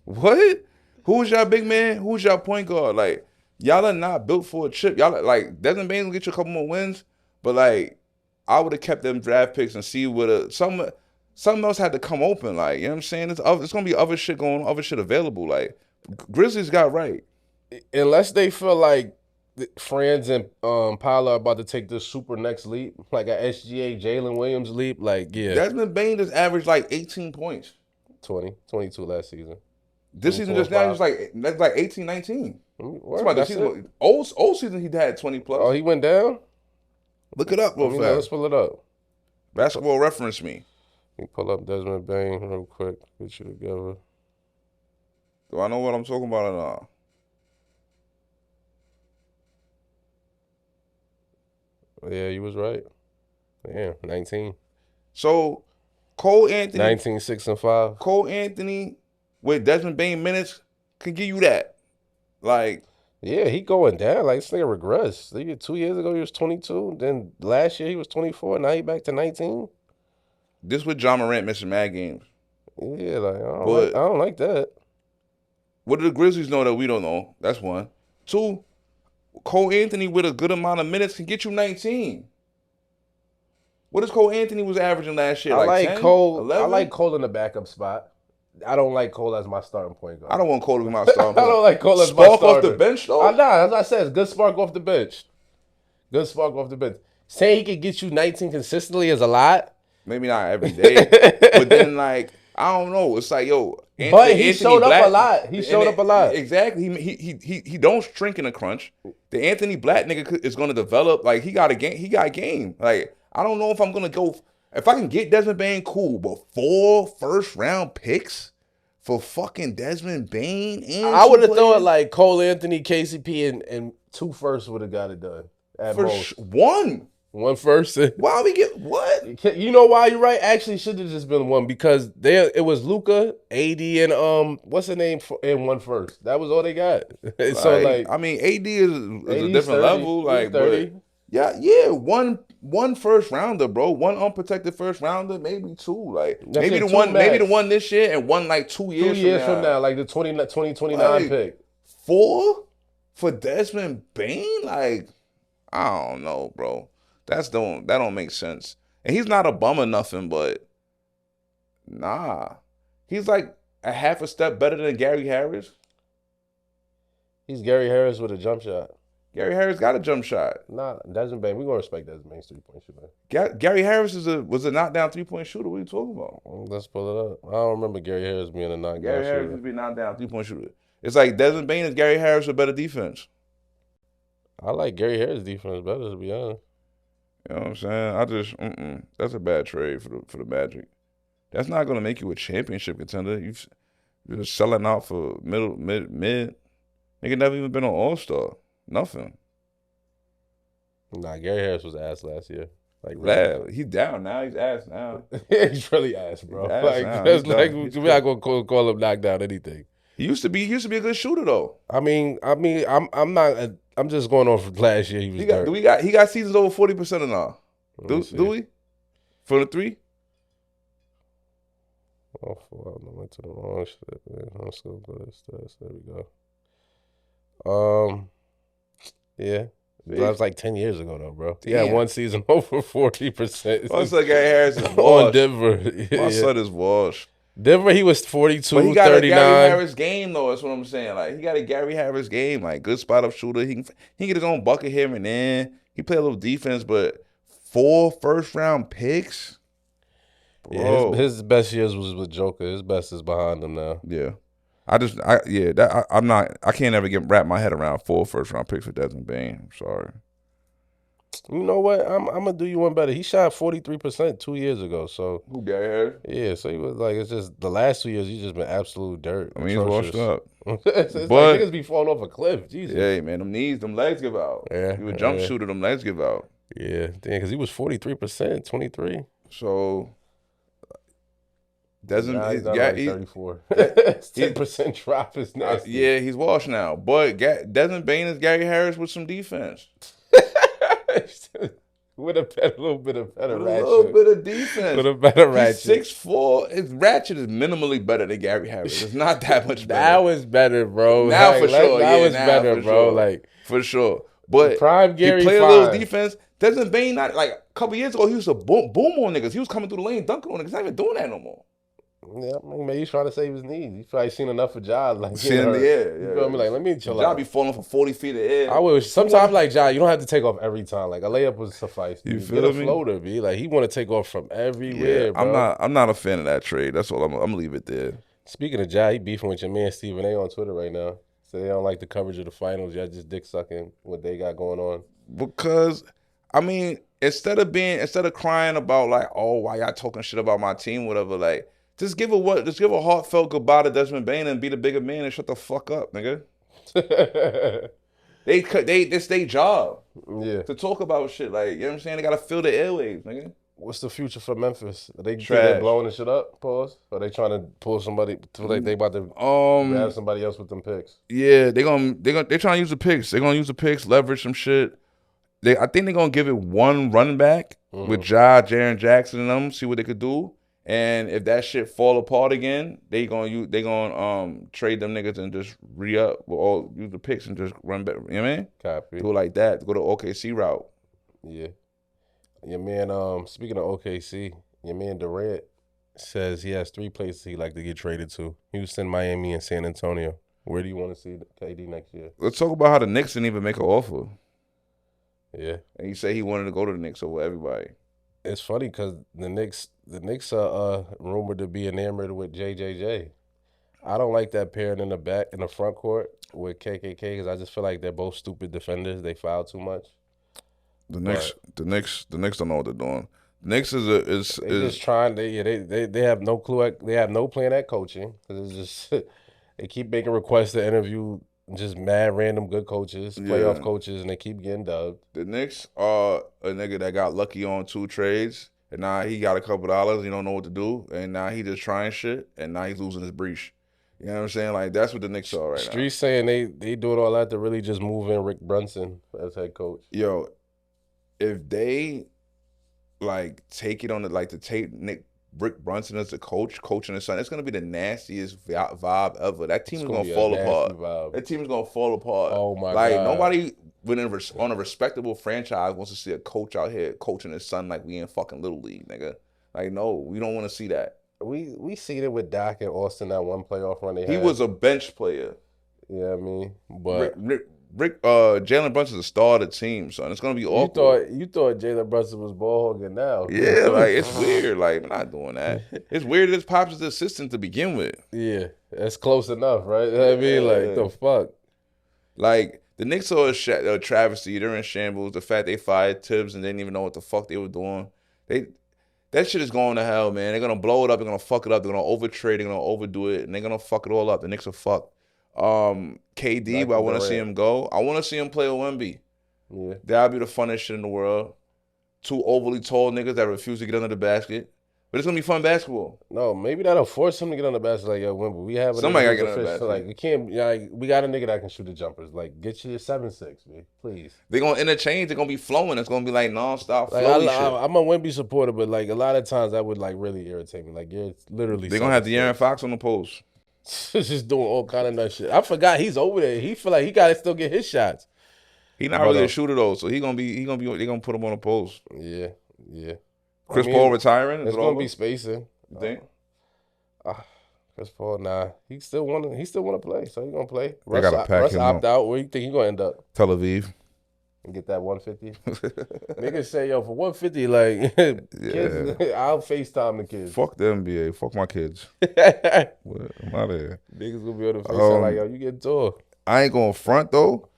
What? Who's your big man? Who's your point guard? Y'all are not built for a chip. Y'all Desmond Bane will get you a couple more wins, but I would have kept them draft picks and see what something else had to come open. You know what I'm saying? It's gonna be other shit going on, other shit available. Grizzlies got right. Unless they feel like Franz and Paolo are about to take this super next leap, like a SGA Jalen Williams leap, Desmond Bane just averaged 18 points. 22 last season. This season just now that's 18, 19. Old season he had 20 plus. Oh, he went down? Look it up real fast. Let's pull it up. Basketball Reference me. Let me pull up Desmond Bane real quick. Get you together. Do I know what I'm talking about or not? Yeah, you was right. Yeah, 19. So, Cole Anthony. 19, 6, and 5. Cole Anthony with Desmond Bane minutes can give you that. Yeah, he going down. This nigga regressed. 2 years ago, he was 22. Then last year, he was 24. Now he back to 19. This with John Morant missing mad games. Yeah, I don't like that. What do the Grizzlies know that we don't know? That's one. 2, Cole Anthony with a good amount of minutes can get you 19. What is Cole Anthony was averaging last year? I like 10, Cole. 11? I like Cole in the backup spot. I don't like Cole as my starting point guard. I don't want Cole to be my starting point guard. I don't like Cole as my starter. Spark off starter. the bench, though? As I said, it's good spark off the bench. Good spark off the bench. Saying he could get you 19 consistently is a lot. Maybe not every day. But then, I don't know. It's But he showed up a lot. He showed up a lot. Exactly. He don't shrink in a crunch. The Anthony Black nigga is gonna develop. Like he got a game. He got game. Like I don't know if I'm gonna go. If I can get Desmond Bain, cool. But 4 first-round picks for fucking Desmond Bain. And I would have thought like Cole Anthony, KCP, and 2 firsts would have got it done at most. One first. Why we get what? You know why you're right? Actually, should have just been one because it was Luka, AD, and what's the name in 1 first. That was all they got. So like, I mean, AD is a different 30, level. Like, 30. But yeah, one first rounder, bro. One unprotected first rounder, maybe 2. Like maybe the one this year and one like 2 years. 2 years from now, like the 2029 like, pick. 4 for Desmond Bain? Like, I don't know, bro. That don't make sense. And he's not a bum or nothing, but nah. He's like a half a step better than Gary Harris. He's Gary Harris with a jump shot. Gary Harris got a jump shot. Nah, Desmond Bain. We're gonna respect Desmond Bain's 3-point shooter. Gary Harris was a knockdown 3-point shooter. What are you talking about? Let's pull it up. I don't remember Gary Harris being a knockdown shooter. Gary Harris used to be a knockdown 3-point shooter. It's like Desmond Bain is Gary Harris with better defense. I like Gary Harris' defense better, to be honest. You know what I'm saying? I just that's a bad trade for the Magic. That's not gonna make you a championship contender. You're just selling out for mid. Nigga never even been on All-Star. Nothing. Nah, Gary Harris was ass last year. Like really. He's down now. He's ass now. He's really ass, bro. Ass like now. that's like we're not gonna call him knock down anything. He used to be a good shooter though. I'm not. I'm just going on from last year. He got seasons over 40% or not? Do we? For the 3? Oh, I went to the wrong shit, man. I'm so good at stats. There we go. Yeah. That was like 10 years ago, though, bro. Yeah, one season over 40%. My son Gary Harris is washed. On Denver. My son is washed. Denver, he was 42, but he got 39. a Gary Harris game, though. That's what I'm saying. Like, he got a Gary Harris game. Like, good spot-up shooter. He can get his own bucket here and there. He play a little defense, but 4 first-round picks? Bro. Yeah, his best years was with Joker. His best is behind him now. Yeah. I can't ever wrap my head around 4 first-round picks for Desmond Bain. I'm sorry. You know what? I'm gonna do you one better. He shot 43% 2 years ago. So who, Gary Harris? Yeah, so he was like, it's just the last 2 years he's just been absolute dirt. I mean, atrocious. He's washed up. it's like niggas be falling off a cliff. Jesus. Yeah, man, them legs give out. Yeah, you a jump shooter, them legs give out. Yeah, damn, because he was 43%, 23. So doesn't he's like 34. 10% drop is nasty. Yeah, he's washed now. But Desmond Bain is Gary Harris with some defense. With a little bit of better ratchet. A little bit of defense. With a better ratchet. He's 6'4". His ratchet is minimally better than Gary Harris. It's not that much better. Now it's better, bro. Now like, for sure. Now it's better, bro. Sure. Like for sure. But prime Gary he played a little defense. Desmond Bain, not like a couple years ago, he used to boom on niggas. He was coming through the lane, dunking on niggas. He's not even doing that no more. Yeah, I mean, maybe he's trying to save his knees. He's probably seen enough of Ja. Like, you feel me? Like, let me chill Ja out. Be falling for 40 feet of air. I wish sometimes like Ja, you don't have to take off every time. Like a layup would suffice. You feel Get a floater, B. Like he want to take off from everywhere. Yeah, bro. I'm not a fan of that trade. That's all. I'm gonna leave it there. Speaking of Ja, he beefing with your man Stephen A on Twitter right now. So they don't like the coverage of the finals. Y'all just dick sucking what they got going on. Because I mean, instead of crying about like, oh, why y'all talking shit about my team, whatever, like. Just give a heartfelt goodbye to Desmond Bain and be the bigger man and shut the fuck up, nigga. It's their job. Yeah. To talk about shit. Like, you know what I'm saying? They gotta fill the airwaves, nigga. What's the future for Memphis? Are they blowing the shit up? Pause. Or are they trying to pull somebody? Like they about to grab somebody else with them picks? Yeah, they're trying to use the picks. They're gonna use the picks, leverage some shit. I think they're gonna give it one run back with Jaren Jackson and them. See what they could do. And if that shit fall apart again, they gonna trade them niggas and just re-up or use the picks and just run back. You know what I mean? Copy. Do it like that. Go to OKC route. Yeah. Your man, speaking of OKC, your man Durant says he has 3 places he'd like to get traded to: Houston, Miami, and San Antonio. Where do you want to see KD next year? Let's talk about how the Knicks didn't even make an offer. Yeah. And he said he wanted to go to the Knicks over everybody. It's funny because the Knicks are rumored to be enamored with JJJ. I don't like that pairing in the front court with KKK because I just feel like they're both stupid defenders. They foul too much. The Knicks don't know what they're doing. The Knicks is They just trying. They have no clue. They have no plan at coaching because it's just they keep making requests to interview just mad random good coaches, playoff coaches, and they keep getting dubbed. The Knicks are a nigga that got lucky on 2 trades, and now he got a couple dollars. He don't know what to do, and now he just trying shit, and now he's losing his breach. You know what I'm saying? Like that's what the Knicks are right now. Street saying they doing all that to really just move in Rick Brunson as head coach. Yo, if they like take it on the like to take Rick Brunson as the coaching his son, it's gonna be the nastiest vibe ever. That team is gonna fall apart. That team is gonna fall apart. Oh my god! God. Nobody on a respectable franchise wants to see a coach out here coaching his son like we in fucking Little League, nigga. Like no, we don't want to see that. We seen it with Doc and Austin that one playoff run they had. He was a bench player. Yeah, I mean, but Jalen Brunson's a star of the team, son. It's gonna be awkward. You thought Jalen Brunson was ball hogging now? Yeah, like it's weird. Like we're not doing that. It's weird that his pops is the assistant to begin with. Yeah, that's close enough, right? You know what I mean, like the fuck. Like the Knicks are a travesty. They're in shambles. The fact they fired Tibbs and they didn't even know what the fuck they were doing. That shit is going to hell, man. They're gonna blow it up. They're gonna fuck it up. They're gonna overtrade. They're gonna overdo it, and they're gonna fuck it all up. The Knicks are fucked. KD, but I want to see him go. I want to see him play with Wemby. Yeah, that'd be the funnest shit in the world. 2 overly tall niggas that refuse to get under the basket, but it's gonna be fun basketball. No, maybe that'll force him to get on the basket. Like yo, Wemby, we have somebody gotta get on the basket. Like we can't. Like we got a nigga that can shoot the jumpers. Like get you 7-6, man, please. They're gonna interchange. They're gonna be flowing. It's gonna be like nonstop. Like I'm a Wemby supporter, but like a lot of times that would like really irritate me. Like you're literally. They're gonna have the De'Aaron Fox on the post. Just doing all kind of nut shit. I forgot he's over there. He feel like he gotta still get his shots. He not really a shooter though, so they're gonna put him on the post. Yeah. Chris Paul retiring? It's gonna be spacing. You think? Chris Paul, nah. He still wanna play, so he's gonna play. They gotta pack him opt up. out. Where you think he gonna end up? Tel Aviv. And get that 150. Niggas say, yo, for 150, like kids, I'll FaceTime the kids. Fuck the NBA. Fuck my kids. I'm out of here. Niggas gonna be able to FaceTime like, yo, you get tall. I ain't going front though.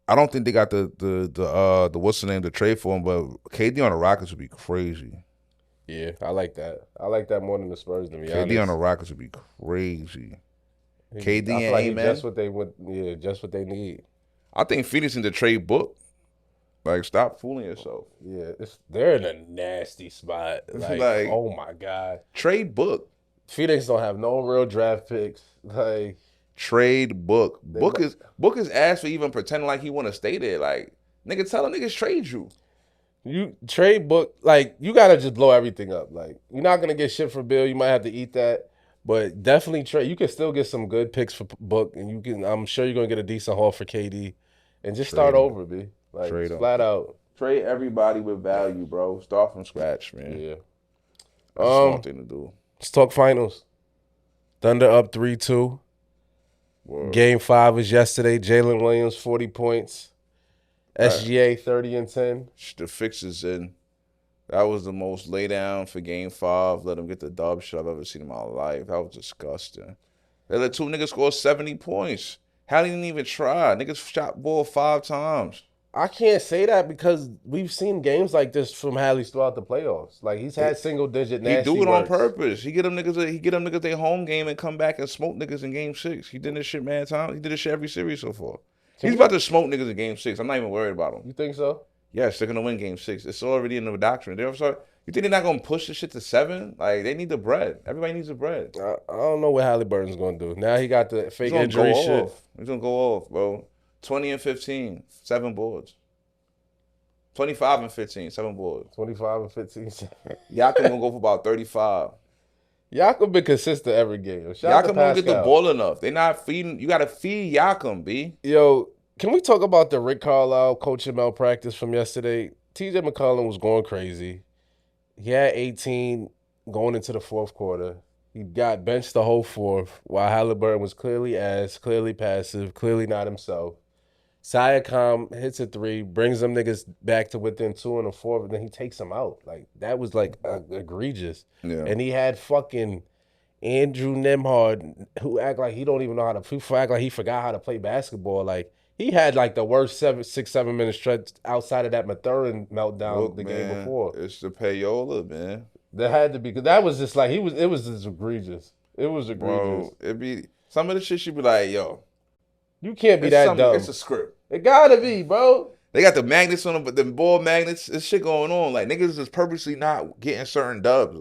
I don't think they got the what's the name to trade for him, but KD on the Rockets would be crazy. Yeah, I like that. I like that more than the Spurs, to be honest. KD on the Rockets would be crazy. KD I feel and like A-Man. Just what they need. I think Phoenix in the trade book. Like, stop fooling yourself. Yeah, they're in a nasty spot. Like, oh my God. Trade book. Phoenix don't have no real draft picks. Like, trade book. Book is asked for even pretending like he want to stay there. Like, nigga, tell them niggas trade you. You trade book, like, you got to just blow everything up. Like, you're not going to get shit for Bill. You might have to eat that. But definitely trade. You can still get some good picks for book. And I'm sure you're going to get a decent haul for KD. And just start over, B. Like, flat out. Trade everybody with value, bro. Start from scratch, man. Yeah. That's a smart thing to do. Let's talk finals. Thunder up 3-2. Word. Game 5 was yesterday. Jalen Williams, 40 points. SGA, 30 and 10. The fixes in. That was the most lay down for Game 5. Let them get the dub shot I've ever seen in my life. That was disgusting. They let 2 niggas score 70 points. How didn't even try? Niggas shot ball 5 times. I can't say that because we've seen games like this from Hallie throughout the playoffs. Like he's had single-digit nasty. He do it works. on purpose. He get them niggas their home game and come back and smoke niggas in Game 6. He did this shit mad time. He did this shit every series so far. He's about to smoke niggas in Game 6. I'm not even worried about him. You think so? Yes, they're gonna win Game 6. It's already in the doctrine. You think they're not gonna push this shit to 7? Like they need the bread. Everybody needs the bread. I don't know what Halliburton's gonna do. Now he got the fake injury shit. He's gonna go off, bro. 20 and 15, 7 boards. 25 and 15, 7 boards. 25 and 15. Yakum gonna go for about 35. Yakum been consistent every game. Yakum don't get the ball enough. They not feeding. You gotta feed Yakum, B. Yo, can we talk about the Rick Carlisle coaching malpractice from yesterday? TJ McCollum was going crazy. He had 18 going into the fourth quarter. He got benched the whole fourth while Halliburton was clearly ass, clearly passive, clearly not himself. Siakam hits a 3, brings them niggas back to within 2 in the fourth, and then he takes them out. Like, that was, like, egregious. Yeah. And he had fucking Andrew Nemhard, who act like he don't even know how to, who act like he forgot how to play basketball. Like he had like the worst 7 minute stretch outside of that Mathurin meltdown Look, the game man, before. it's the payola, man. That had to be because that was just like it was just egregious. It was egregious. Bro, it be some of the shit. She be like, yo, You can't be it's that dumb. It's a script. It gotta be, bro. They got the magnets on them, but the ball magnets, this shit going on. Like niggas is purposely not getting certain dubs.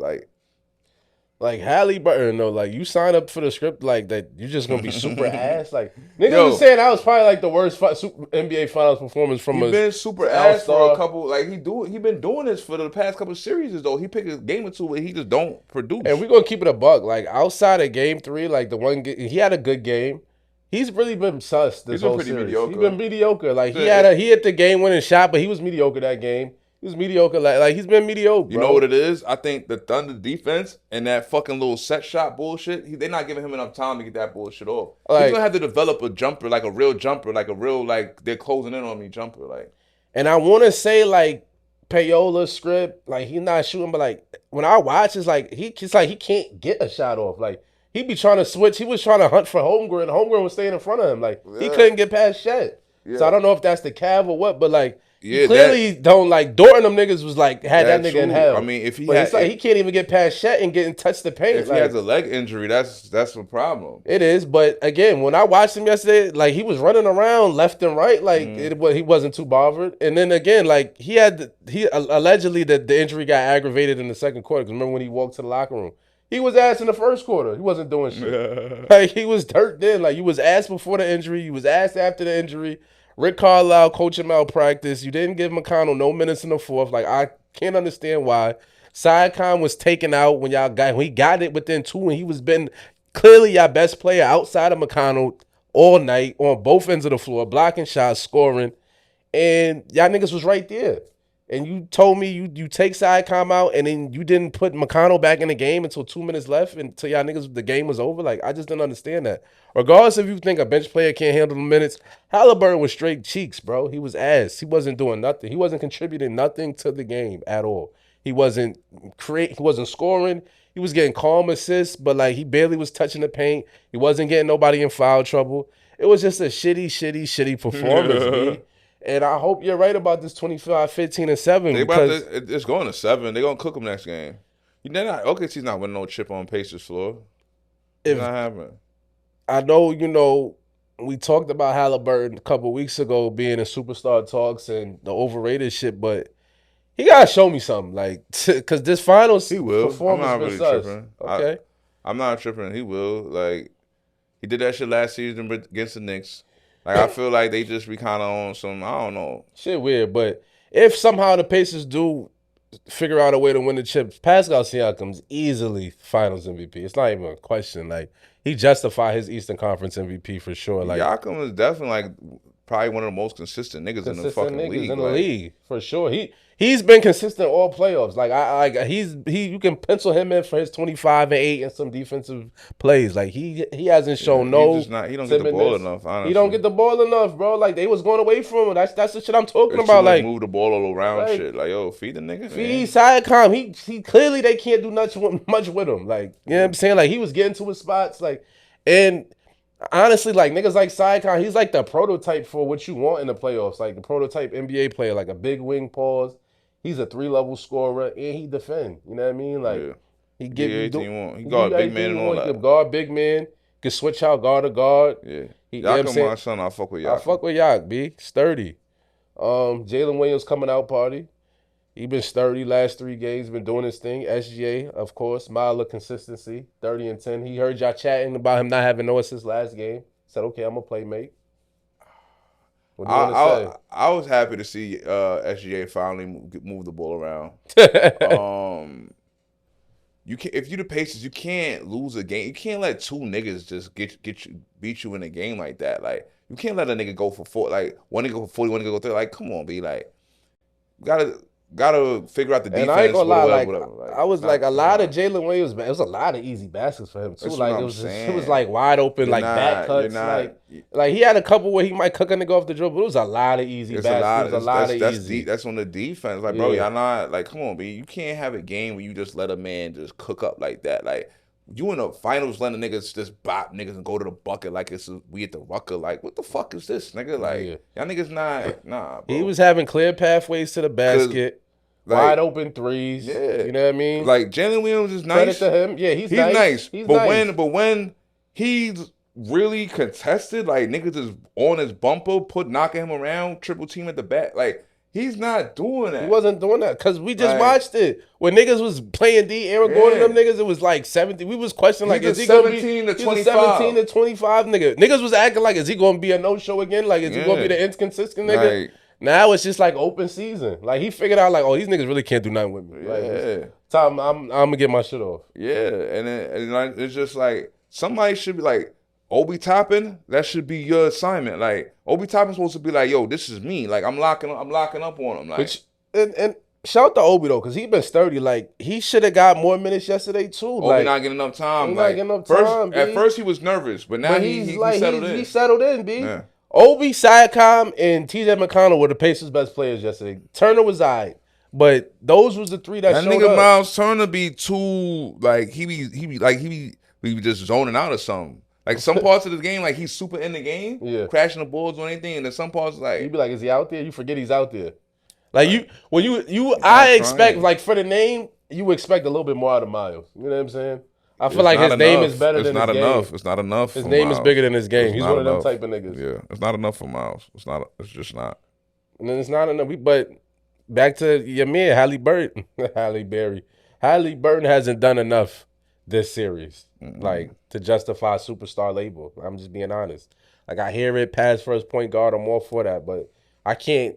Like Halliburton, though, like you sign up for the script like that, you're just gonna be super ass. Like niggas was saying that was probably like the worst NBA Finals performance from he a been super ass for a couple. Like he been doing this for the past couple series though. He pick a game or two, but he just don't produce. And we're gonna keep it a buck. Like outside of Game 3, like the one he had a good game. He's really been sus this whole series. Mediocre. He's been mediocre. Like he hit the game winning shot, but he was mediocre that game. He was mediocre. Like he's been mediocre. You know what it is? I think the Thunder defense and that fucking little set shot bullshit. They're not giving him enough time to get that bullshit off. Like, he's gonna have to develop a jumper, like a real jumper, like a real like they're closing in on me jumper. Like, and I want to say like Payola's script, like he's not shooting, but like when I watch, it's like he can't get a shot off. Like he be trying to switch. He was trying to hunt for Holmgren, and Holmgren was staying in front of him. Like he couldn't get past Shet. Yeah. So I don't know if that's the Cav or what, but like. He clearly don't like Dorton. Them niggas was like had that nigga in hell. I mean, if he it's like he can't even get past Shet and getting touch the paint. If he has a leg injury, that's a problem. It is, but again, when I watched him yesterday, like he was running around left and right, like he wasn't too bothered. And then again, like he allegedly the injury got aggravated in the second quarter. Because remember when he walked to the locker room, he was ass in the first quarter. He wasn't doing shit. Like he was hurt then. Like you was ass before the injury. You was ass after the injury. Rick Carlisle coaching malpractice. You didn't give McConnell no minutes in the fourth. Like I can't understand why. Siakam was taken out when he got it within 2, and he was been clearly your best player outside of McConnell all night on both ends of the floor, blocking shots, scoring, and y'all niggas was right there. And you told me you take Siakam out, and then you didn't put McConnell back in the game until 2 minutes left, until y'all niggas the game was over. Like I just didn't understand that. Regardless if you think a bench player can't handle the minutes, Halliburton was straight cheeks, bro. He was ass. He wasn't doing nothing. He wasn't contributing nothing to the game at all. He wasn't He wasn't scoring. He was getting calm assists, but like he barely was touching the paint. He wasn't getting nobody in foul trouble. It was just a shitty performance, B. And I hope you're right about this 25, 15, and 7. It's going to 7. They're going to cook them next game. OKC's not winning no chip on Pacers floor. It's not happening. I know, we talked about Halliburton a couple weeks ago being in superstar talks and the overrated shit, but he got to show me something. Like, because this finals performance I'm not really sus. tripping. Okay? I'm not tripping. He will. Like, he did that shit last season against the Knicks. Like, I feel like they just be kind of on some, I don't know. Shit weird, but if somehow the Pacers do figure out a way to win the chips, Pascal Siakam's easily finals MVP. It's not even a question. Like, he justified his Eastern Conference MVP for sure. Like Siakam is definitely like probably one of the most consistent niggas in the fucking league. In the league, for sure. He's been consistent all playoffs. Like you can pencil him in for his 25 and 8 and some defensive plays. Like he hasn't shown he don't get the ball enough. Honestly, he don't get the ball enough, bro. Like they was going away from him. That's the shit I'm talking it's about. Like move the ball all around, shit. Like yo, feed the nigga. Feed Siakam. He clearly they can't do much with him. Like you know what I'm saying. Like he was getting to his spots. Like and. Honestly, like niggas like Siakam, he's like the prototype for what you want in the playoffs. Like the prototype NBA player, like a big wing pause. He's a 3-level scorer and he defend. You know what I mean? Like he give you anything you want. He guard big man and all that. He can guard big man. Can switch out guard to guard. Yeah. Yakum, my son. I fuck with Yakum. I fuck with Yak, B. Sturdy. Jalen Williams coming out party. He been sturdy last 3 games, been doing his thing. SGA, of course, mile of consistency, 30 and 10. He heard y'all chatting about him not having no assists last game. Said, okay, I'm a playmate. What do you want to say? I was happy to see SGA finally move the ball around. If you the Pacers, you can't lose a game. You can't let 2 niggas just beat you in a game like that. Like you can't let a nigga go for 4. Like one nigga go for 40, one nigga go 30. Like come on, be like, gotta figure out the defense. And I ain't gonna lie, whatever. I was like a lot of Jalen Williams. It was a lot of easy baskets for him too. Like it was like wide open, back cuts. Like he had a couple where he might cook a nigga off the dribble. But it was a lot of easy baskets. A lot of easy. That's on the defense. Like bro, y'all not like come on, B. You can't have a game where you just let a man just cook up like that. Like you in the finals letting niggas just bop niggas and go to the bucket like we at the rucker. Like, what the fuck is this, nigga? Like, y'all niggas nah, bro. He was having clear pathways to the basket, wide like, open threes. Yeah. You know what I mean? Like, Jalen Williams is nice. Credit to him. Yeah, he's nice. He's but nice. when he's really contested, like niggas is on his bumper, knocking him around, triple team at the back, like. He's not doing that. He wasn't doing that because we just watched it. When niggas was playing D, Aaron Gordon, them niggas, it was like 70. We was questioning like, is he going to be 17 to 25? 17 to 25 nigga. Niggas was acting like, is he going to be a no-show again? Like, is he going to be the inconsistent nigga? Like, now it's just like open season. Like, he figured out like, oh, these niggas really can't do nothing with me. Like, time, I'm going to get my shit off. Yeah, and it's just like, somebody should be like, Obi Toppin, that should be your assignment. Like, Obi Toppin's supposed to be like, yo, this is me. Like, I'm locking up on him. Like, and shout out to Obi though, because he been sturdy. Like, he should have got more minutes yesterday too. Obi not getting enough time. Not getting enough time. At first he was nervous, but now he settled in. He settled in, B. Yeah. Obi, Siakam, and TJ McConnell were the Pacers' best players yesterday. Turner was aight, but those was the three that showed nigga up. Miles Turner be too like he be just zoning out or something. Like some parts of the game, like he's super in the game, crashing the boards or anything, and then some parts like you be like, is he out there? You forget he's out there. Like I expect like for the name, you expect a little bit more out of Miles. You know what I'm saying? I feel like his name is better than his game. It's not enough. His name is bigger than his game. He's one of them type of niggas. Yeah, it's not enough for Miles. It's not. It's just not. And then it's not enough. But back to your man, Halle Burton. Halle Burton hasn't done enough this series, like to justify a superstar label. I'm just being honest. Like I hear it, pass first point guard. I'm all for that, but I can't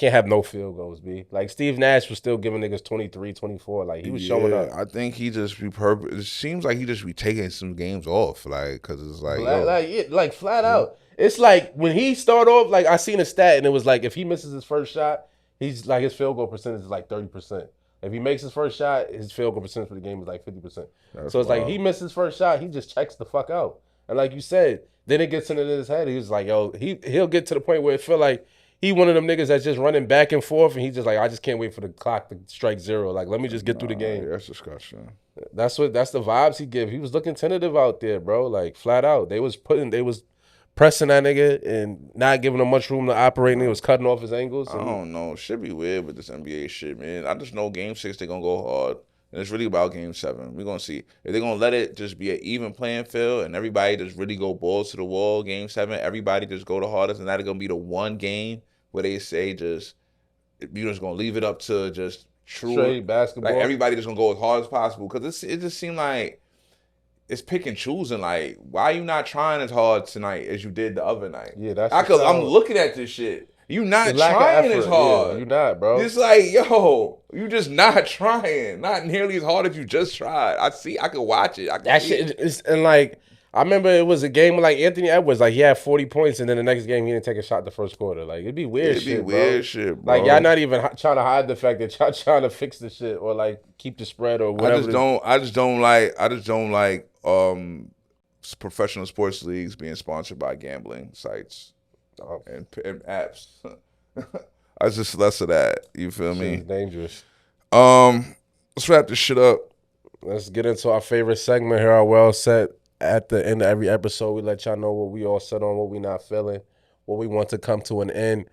have no field goals, B. Like Steve Nash was still giving niggas 23, 24. Like he was showing up. I think he just be It seems like he just be taking some games off, like because it's like flat out. It's like when he start off, like I seen a stat and it was like if he misses his first shot, he's like his field goal percentage is like 30%. If he makes his first shot, his field goal percentage for the game is like 50%. So it's like he misses his first shot, he just checks the fuck out. And like you said, then it gets into his head. He's like, yo, he'll get to the point where it feel like he one of them niggas that's just running back and forth, and he's just like, I just can't wait for the clock to strike zero. Like, let me just get through the game. That's disgusting. That's the vibes he give. He was looking tentative out there, bro. Like flat out. They was pressing that nigga and not giving him much room to operate, and he was cutting off his angles. I don't know. Should be weird with this NBA shit, man. I just know Game 6 they're gonna go hard. And it's really about Game 7. We're gonna see. If they're gonna let it just be an even playing field and everybody just really go balls to the wall, Game 7, everybody just go the hardest, and that's gonna be the one game where they say just you're just gonna leave it up to just true straight basketball. Like everybody just gonna go as hard as possible. Cause it just seemed like it's pick and choosing. Like, why are you not trying as hard tonight as you did the other night? Yeah, I'm looking at this shit. You not trying as hard. Yeah, you not, bro. It's like, yo, you just not trying. Not nearly as hard as you just tried. I could watch it. That shit is, and like, I remember it was a game with like Anthony Edwards, like he had 40 points, and then the next game he didn't take a shot the first quarter. Like, it'd be weird shit, bro. Like, y'all not even trying to hide the fact that y'all trying to fix the shit or like keep the spread or whatever. I just don't like professional sports leagues being sponsored by gambling sites and apps. I just less of that. You feel me? It's dangerous. Let's wrap this shit up. Let's get into our favorite segment here. Our well set. At the end of every episode, we let y'all know what we all set on, what we not feeling, what we want to come to an end.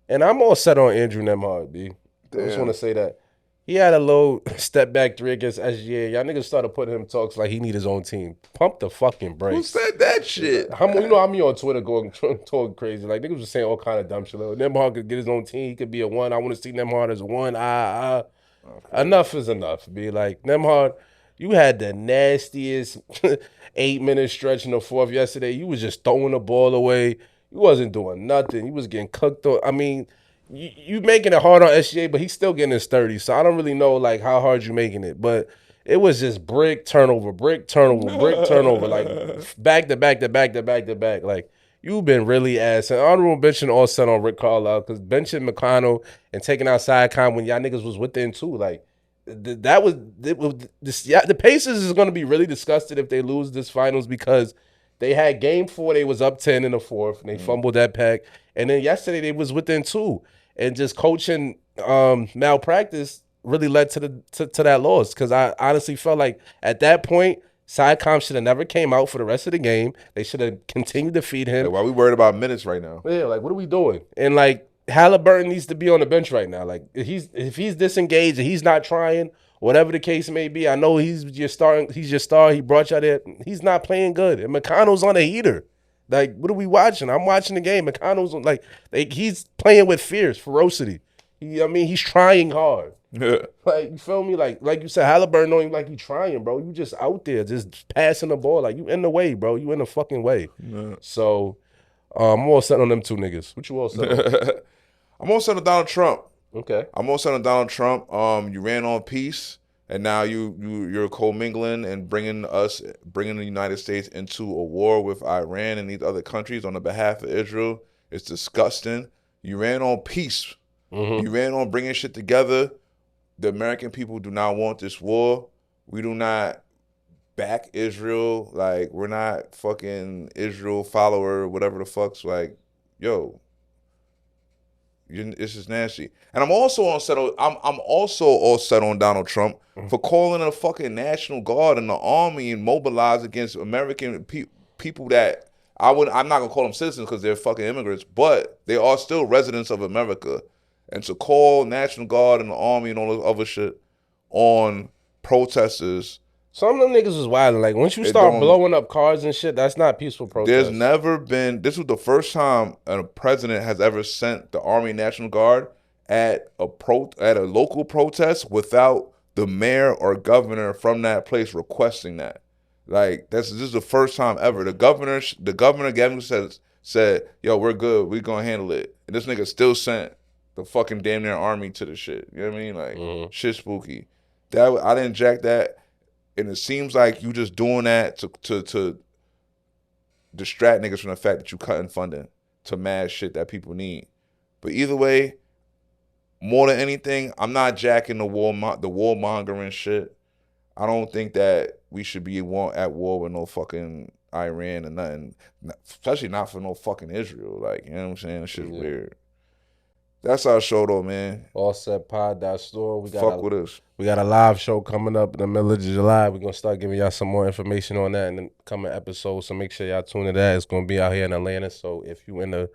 And I'm all set on Andrew Nembhard, B. I just want to say that. He had a little step back 3 against SGA. Y'all niggas started putting him talks like he need his own team. Pump the fucking brakes. Who said that shit? You know, I'm on Twitter talking crazy. Like, niggas was saying all kind of dumb shit. Like, Nembhard could get his own team. He could be a 1. I want to see Nembhard as a 1. Enough is enough, B. Like, Nembhard, you had the nastiest 8-minute stretch in the fourth yesterday. You was just throwing the ball away. You wasn't doing nothing. You was getting cooked on. I mean, you making it hard on SGA, but he's still getting his 30. So I don't really know like how hard you making it. But it was just brick turnover, like back to back. Like you've been really ass. And honorable mention all set on Rick Carlisle because benching McConnell and taking out Siakam when y'all niggas was within 2. Like the Pacers is going to be really disgusted if they lose this finals because they had game 4, they was up 10 in the fourth, and they fumbled that pack. And then yesterday they was within 2. And just coaching malpractice really led to that loss. Because I honestly felt like at that point, Siakam should have never came out for the rest of the game. They should have continued to feed him. Like, why we worried about minutes right now? Yeah, like what are we doing? And like Halliburton needs to be on the bench right now. Like if he's disengaged and he's not trying, whatever the case may be. I know he's your starting. He's your star. He brought you out there. He's not playing good. And McConnell's on a heater. Like what are we watching? I'm watching the game. McConnell's on, like he's playing with fierce ferocity. He's trying hard. Like you feel me? Like you said, Halliburton don't even like you trying, bro. You just out there just passing the ball. Like you in the way, bro. You in the fucking way. Yeah. So I'm all set on them two niggas. What you all set on? I'm all set on Donald Trump. Okay. I'm all set on Donald Trump. You ran on peace, and now you're commingling and bringing the United States into a war with Iran and these other countries on the behalf of Israel. It's disgusting. You ran on peace. Mm-hmm. You ran on bringing shit together. The American people do not want this war. We do not back Israel. Like, we're not fucking Israel follower, whatever the fuck's like, yo, it's just nasty. And I'm also all set on Donald Trump for calling a fucking National Guard and the army and mobilize against American people that I'm not gonna call them citizens because they're fucking immigrants, but they are still residents of America. And to call National Guard and the army and all this other shit on protesters. Some of them niggas was wild. Like once you start blowing up cars and shit, that's not peaceful protest. There's never been. This was the first time a president has ever sent the Army National Guard at a local protest without the mayor or governor from that place requesting that. Like this is the first time ever. The governor Gavin said, "Yo, we're good. We gonna handle it." And this nigga still sent the fucking damn near army to the shit. You know what I mean? Like shit spooky. That I didn't jack that. And it seems like you just doing that to distract niggas from the fact that you cutting funding to mad shit that people need. But either way, more than anything, I'm not jacking the warmongering shit. I don't think that we should be at war with no fucking Iran and nothing, especially not for no fucking Israel. Like, you know what I'm saying? This shit's weird. That's our show though, man. Allsetpod.store. Fuck with us. We got a live show coming up in the middle of July. We're gonna start giving y'all some more information on that in the coming episodes. So make sure y'all tune in to that. It's gonna be out here in Atlanta. So if you in the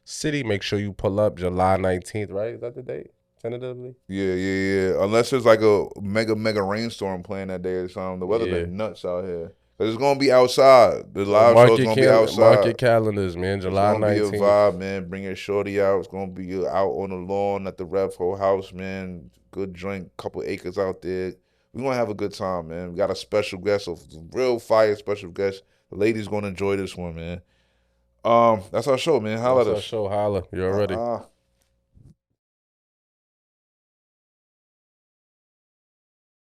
city, make sure you pull up July 19th, right? Is that the date? Tentatively? Yeah. Unless it's like a mega rainstorm playing that day or something. The weather been nuts out here. Cause it's gonna be outside. The live show's gonna be outside. Mark your calendars, man. July 19th. It's gonna be a vibe, man. Bring your shorty out. It's gonna be out on the lawn at the Revco house, man. Good joint, couple acres out there. We're gonna have a good time, man. We got a special guest, a real fire special guest. The ladies gonna enjoy this one, man. That's our show, man. Holla at us. That's our show. Holla. You already.